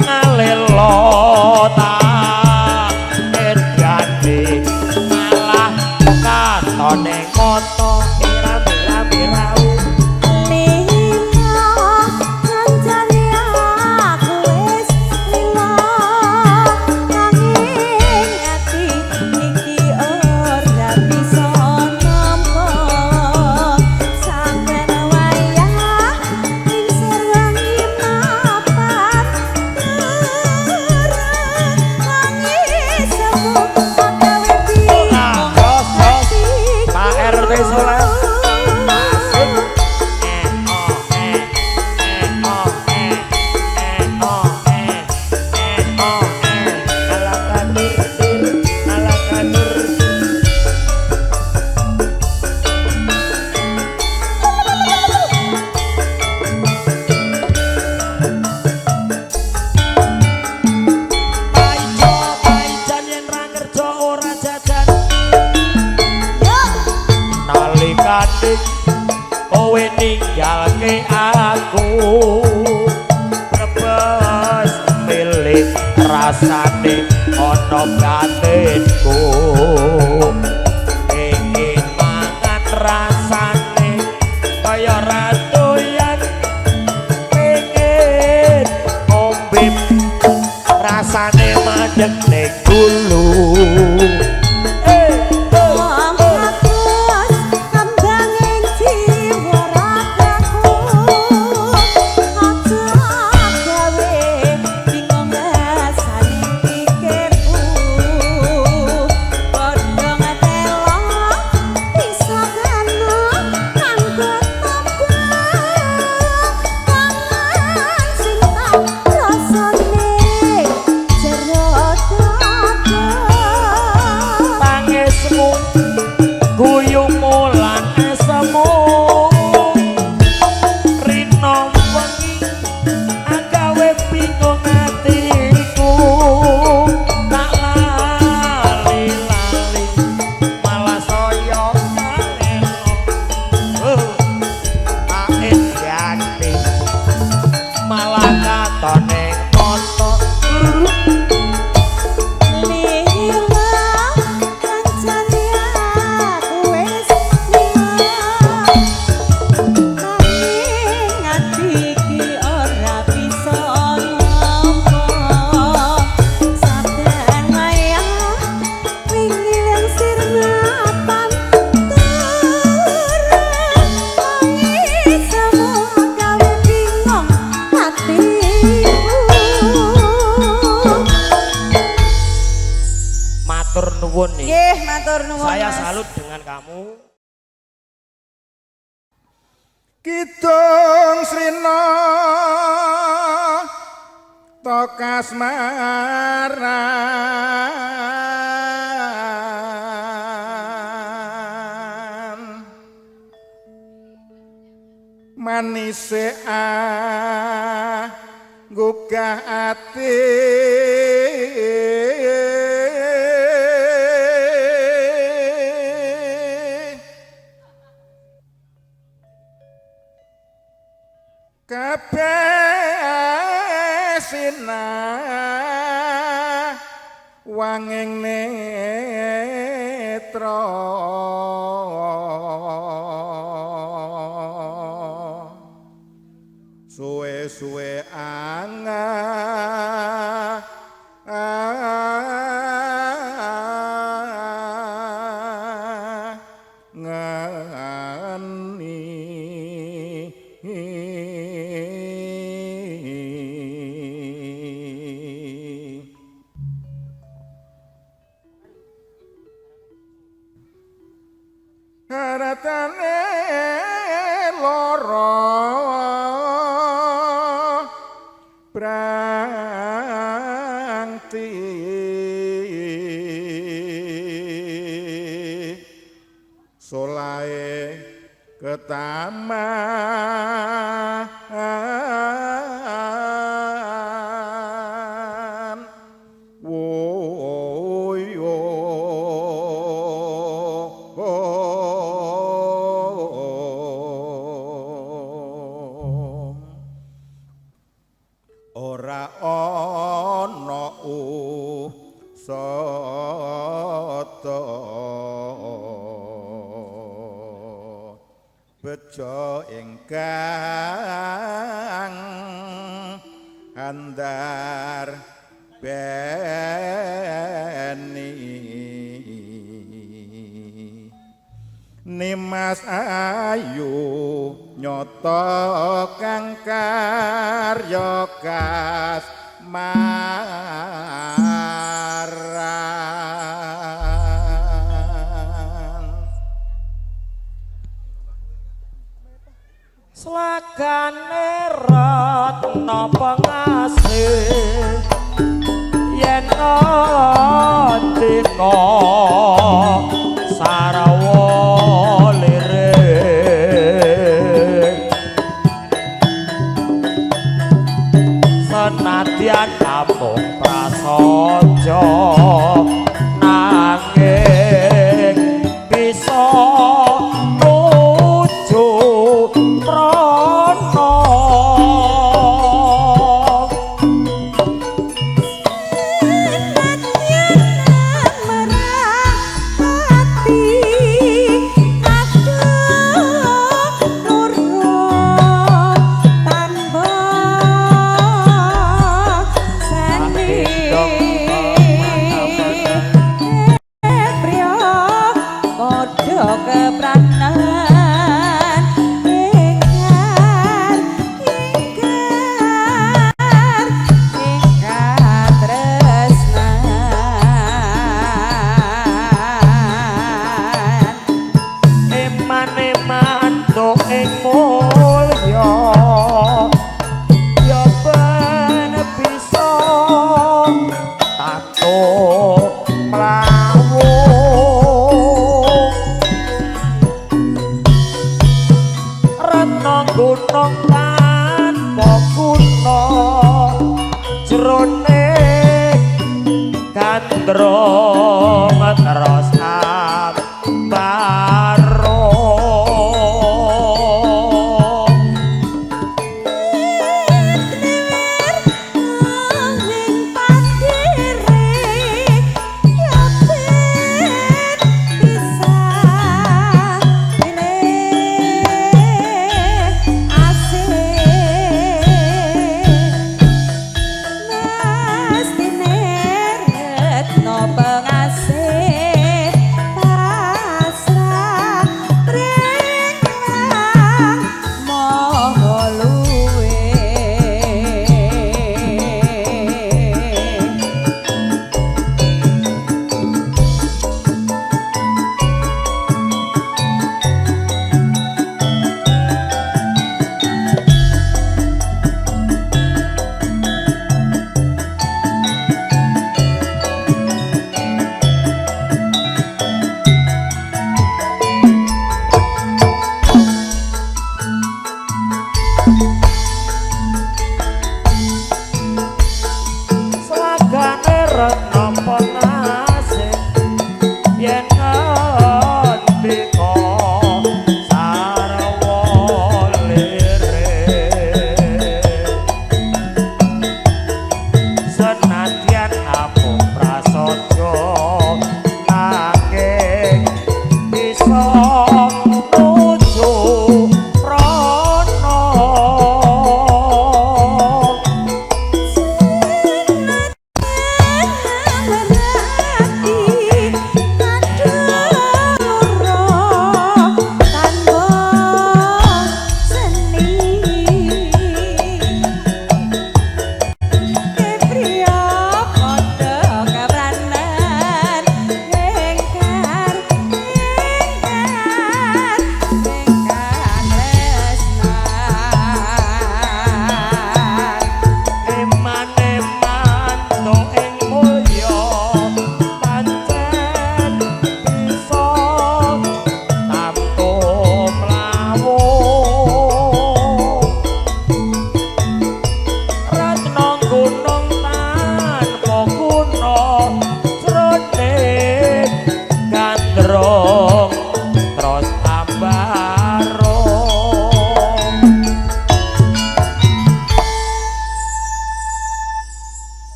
ngalelo tak edane malah katone koto bera rau kowe ninggalke aku brebes milih rasane ana batinku guyung mulan esemu rino wengi agawe bingung atiku tak lali-lali malah saya kaleno tak enjati malah katone kono matur nuwun nih. Nggih, matur nuwun. Saya Mas. salut dengan kamu. Kidung Srina Tokasmaran manise gugah ati kabeh sinah wanging netra suwe-suwe haratane loro brangti solae ketaman woyo ora ana usata bejo ingkang andar beni Nimas ayu nyoto kang karya kasmaran Slagane ratna pengasih yen ndika Sarawa lirik senadyan namung prasaja nanging bisa nuju prana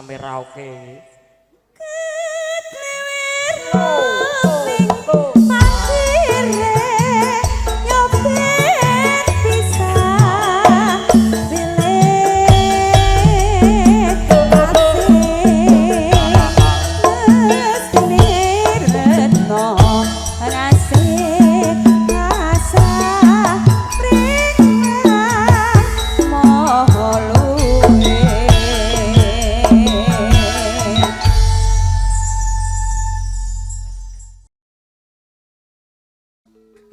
merauke.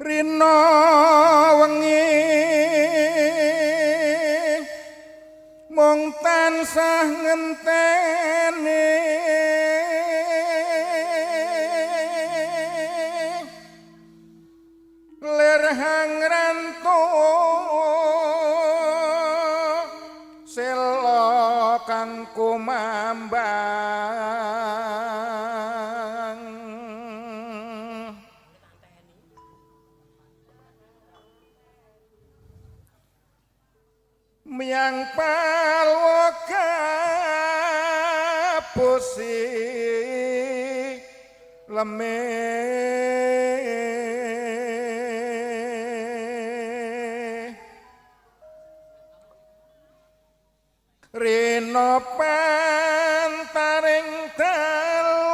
Rina wengi mung tansah ngenteni lir hangranto sela kang kumambang miang palwaka pusi leme rino pantaring dalu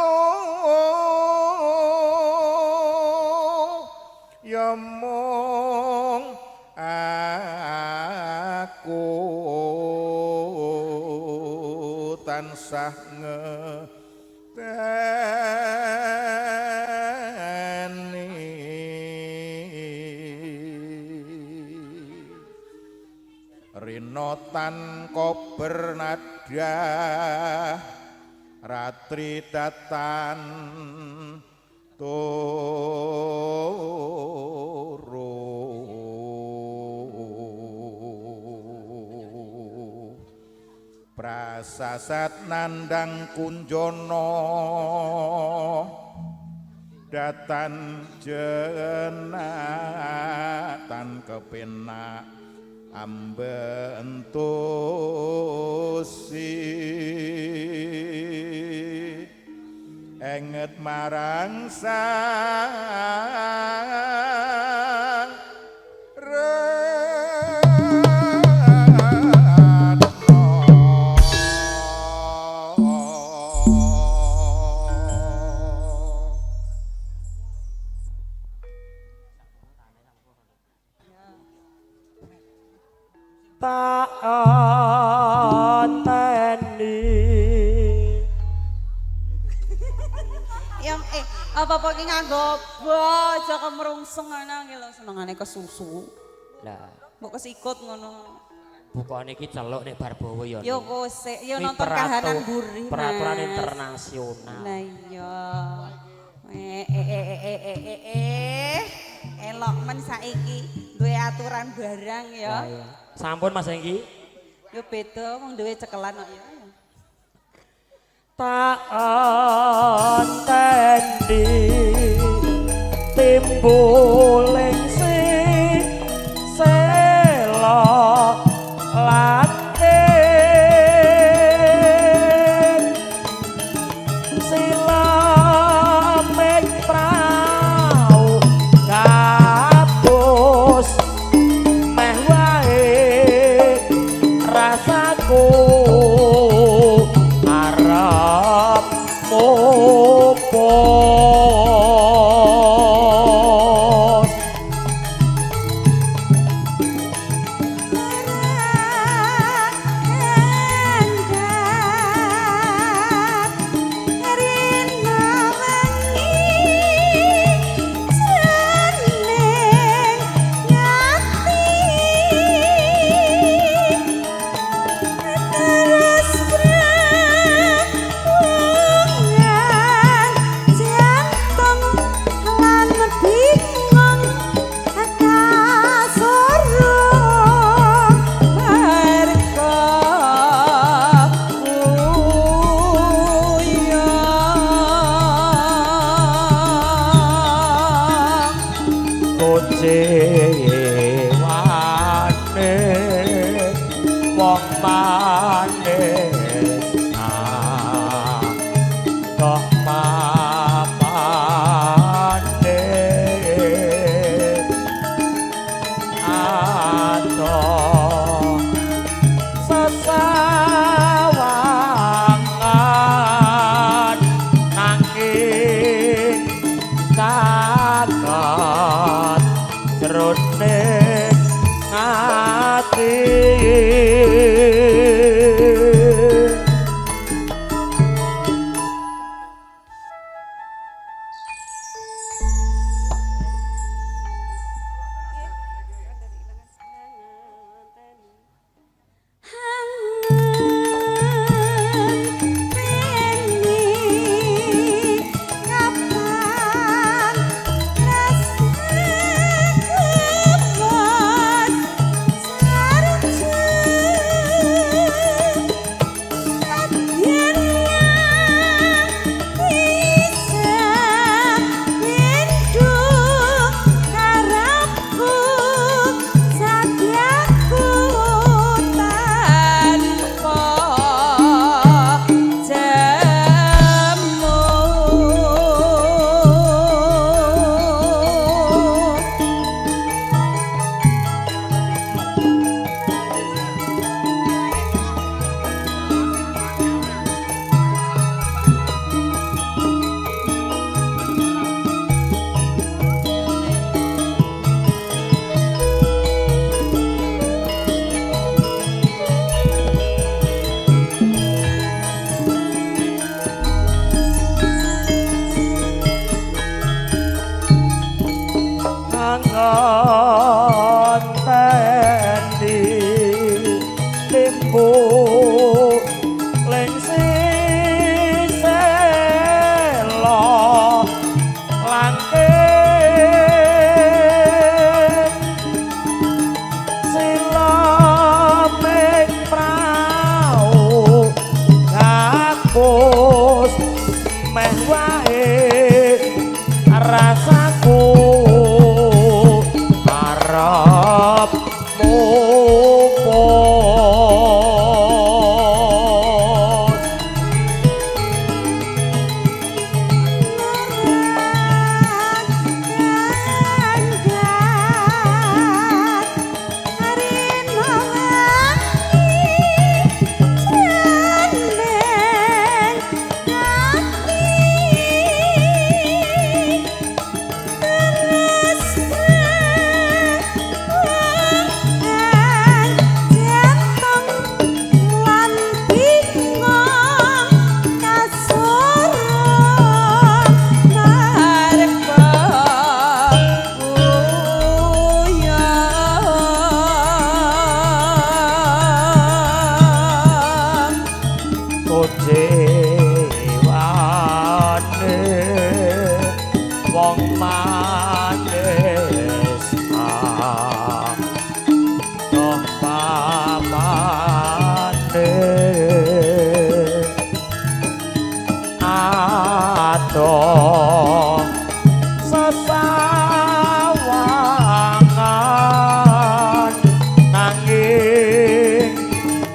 ya mung aku tansah ngeteni rino tan kober nada ratri datan prasasat nandang kunjono datan jenatan kepenak ambentusi enget marang sang tak anteni Ya apa-apa ki nganggo bojo kemrungsung ana ki lho senengane kesusu. lah Mbok kesikut ngono. bukane iki celuk nek bar bawa ya Yo kosek, yo Ini nonton kahanan buri. peraturan Mas. internasional Lah iya. Elok men saiki duwe aturan barang ya. Lah, iya. Sampun Mas Enggi Yo beda wong duwe cekelan kok ya. tak anteni timbuling sela latin silameng prau kapus meh wae rasaku arep mopos Terus wong manis toh papane adoh sesawangan nanging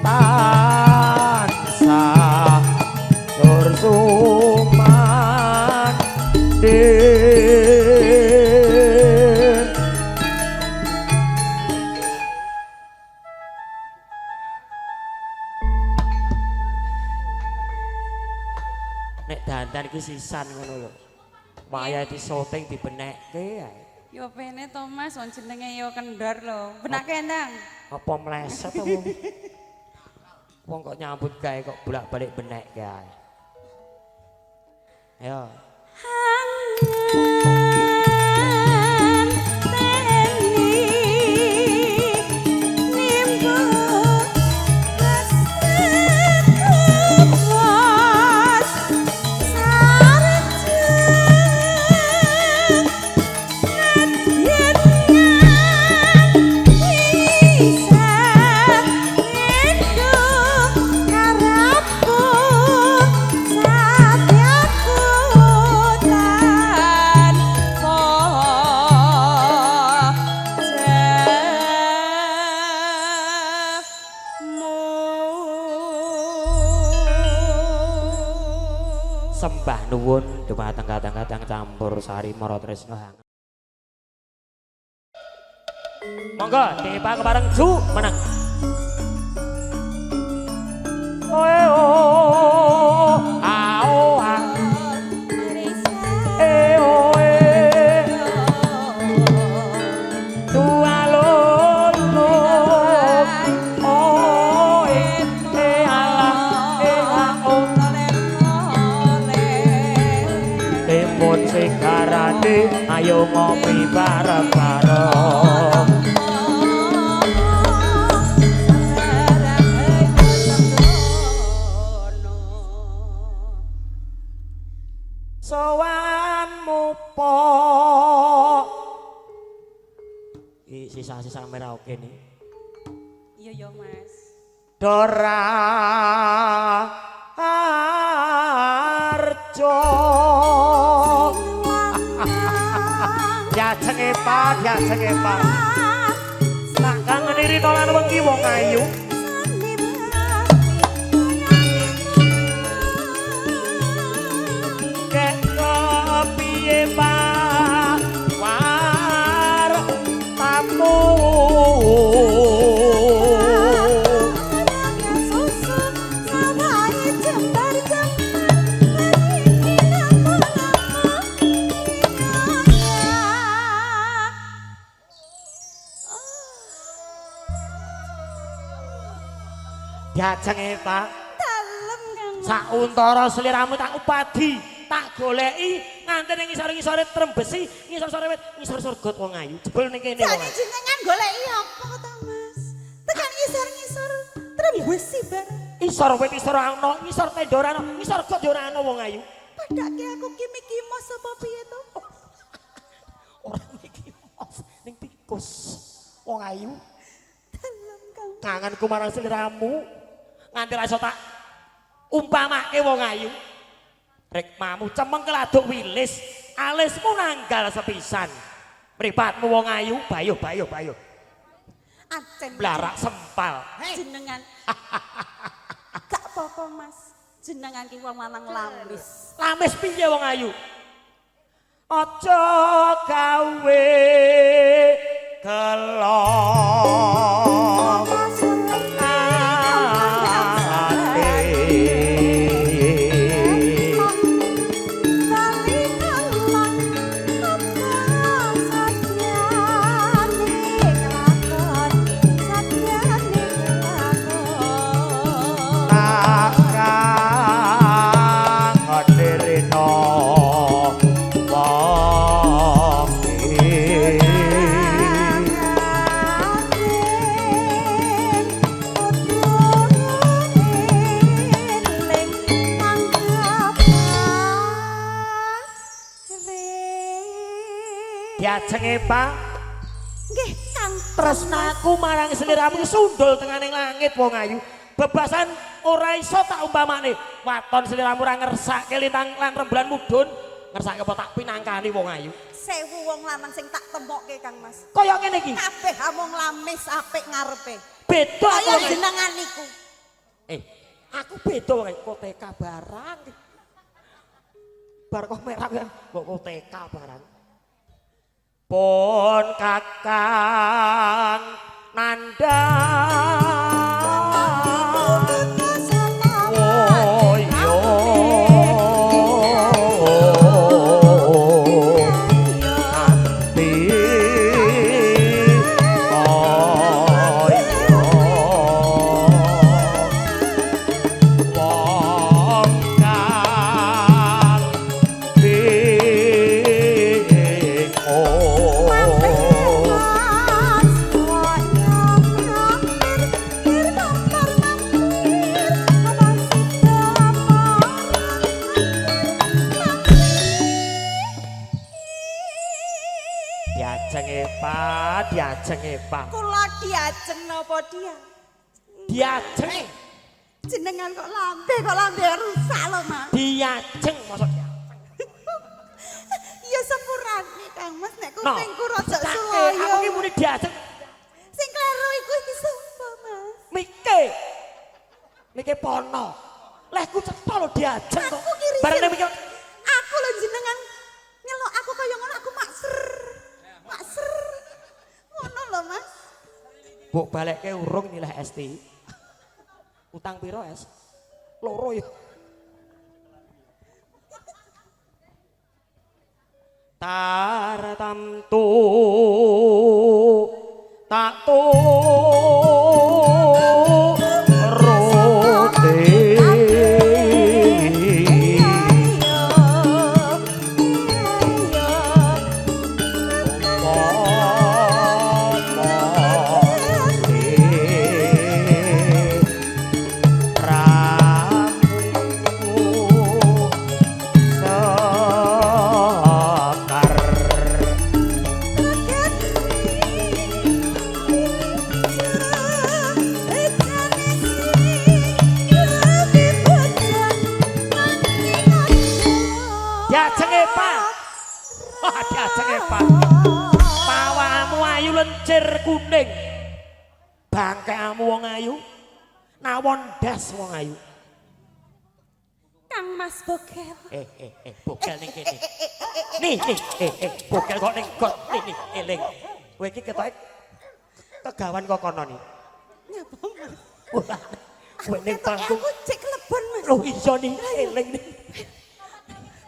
tansah tur nek dandan iki sisan ngono lho. Waya di syuting dibenekke ae. Yo pene to Mas, wong jenenge yo kendor lho. Benake ndang. Apa meleset to wong? Wong kok nyambut gawe kok bolak-balik benekke ae. Ayo. Sembah nuwun dumateng kadang-kadang campur sari mara tresna hangat. Monggo dipang bareng Ju menang. Oe o ao a e o e dua lo lo o e ala e a o timun sing garane ayo ngopi bareng-bareng. Sowanmu po sisa-sisa merauke nih. Iya yo Mas. Dora Arjo ya cengepat tak kangen iri nolan wengi wong ayu kek kepiye Pak war tamu diajenge Pak Dalem Kang. sauntara sliramu tak upadi tak goleki nganti ning ngisor-ngisore trembesi ngisor-ngisore wit ngisor surgot wong ayu jebul ning kene wong Jane ayu jenengan goleki apa to Mas? Tekan ngisor-ngisor trembesi bareng. isor wit isor ana ngisor tendora ana ngisor got yo ora ana wong ayu Padake aku kimi mos apa piye to? ora iki mos ning tikus wong ayu Dalem Kang. kangenku marang sliramu nganti ra iso tak umpamake wong ayu rek mamu cemeng keladuk wilis alismu nanggal sepisan mripatmu wong ayu bayuh Acen blarak sempal jenengan. Gak apa-apa Mas. Jenengan ki wong lanang lamis. lamis piye wong ayu aja gawe kelong Diajenge Pak. Nggih, Kang. Tresnaku marang sliramu sundul tenganing langit wong ayu. Bebasan ora iso tak umpamane waton sliramu ora ngersake lintang lan rembulan mudhun, ngersake apa tak pinangkani wong ayu. 1000 wong lanang sing tak temokke Kang Mas. Kaya ngene iki. Kabeh amung lamis apik ngarepe. Beda Kaya aku. jenengan niku. Aku beda wong koteka barang. Bar kok merah ya, kok koteka barang. Pun Kakang nandhang oh yo ati oh yo wong kang diajenge Pak. Kula diajeng napa dia? Diajeng. Jenengan kok lambe rusak lho, Mas. Diajeng maksud Ya sepurane Kang Mas nek kupingku rada aku suwaya. ki muni diajeng. Sing kleru iku iki sapa, Mas? Mike pono. Lehku cetha lho diajeng kok. Aku kiri. Bareng mikir Aku lho jenengan nyelok aku kaya ngono aku makser. Makser. Ngono lho, Mas. Buk balekke urung nilah ST. Utang piro es? Loro ya. Tartamtu tak rote kuning bangkaimu wong ayu nawon das wong ayu Kang Mas Bokel bokel ning kene nih bokel kok ning got nih eling kowe iki ketoke kegawan kok kono nih nyapa Mas kowe ning panggung aku cek kelebon Mas lho iso nih eling nih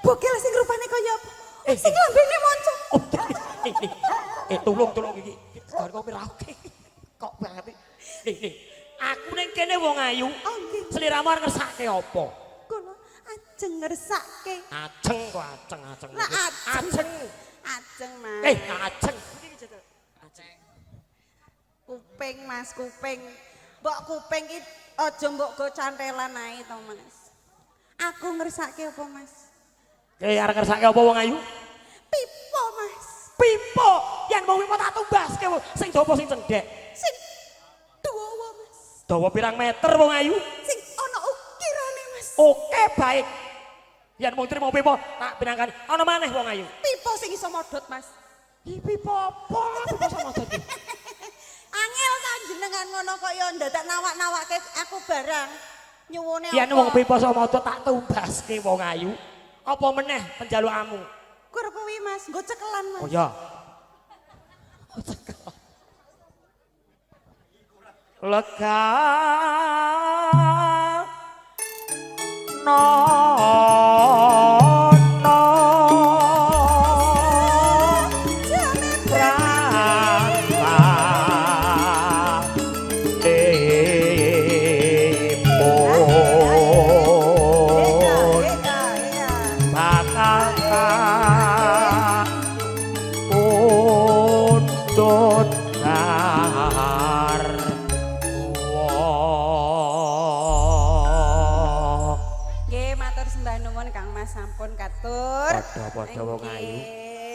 Bokel sing rupane kaya apa sing lambene monco tulung iki Bar kok pirake. Kok banget. Nih. Aku ning kene wong ayu. Sliramu arep ngersake apa? Kula ajeng ngersake. Ajeng kok ajeng. Lah ajeng. Ajeng, Mas. Ajeng. Ajeng. Kuping, Mas, kuping. Mbok kuping iki aja mbok go cantelan ae to, Mas. Aku ngersake apa, Mas? Arep ngersake apa wong ayu? Pipo, Mas. Pipo yen mau pipo tak tumbaske sing dawa sing cendhek sing dawa Mas dawa pirang meter wong ayu sing ana ukirane Mas oke baik yen mau trimo pipo tak pinangkani ana maneh wong ayu pipo sing iso modot Mas pipo apa pipo iso modot angel ta jenengan ngono kok ya ndadak nawak-nawake aku barang nyuwune apa yen wong pipo iso modot tak tumbaske wong ayu apa meneh penjalukanmu Gur kuwi Mas, nggo cekelan Mas. Oh ya. Cekelan. Lega no sampun katur. Padha-padha wong ayu.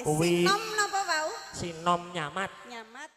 Kuwi Nom napa wau? Sinom nyamat. Nyamat.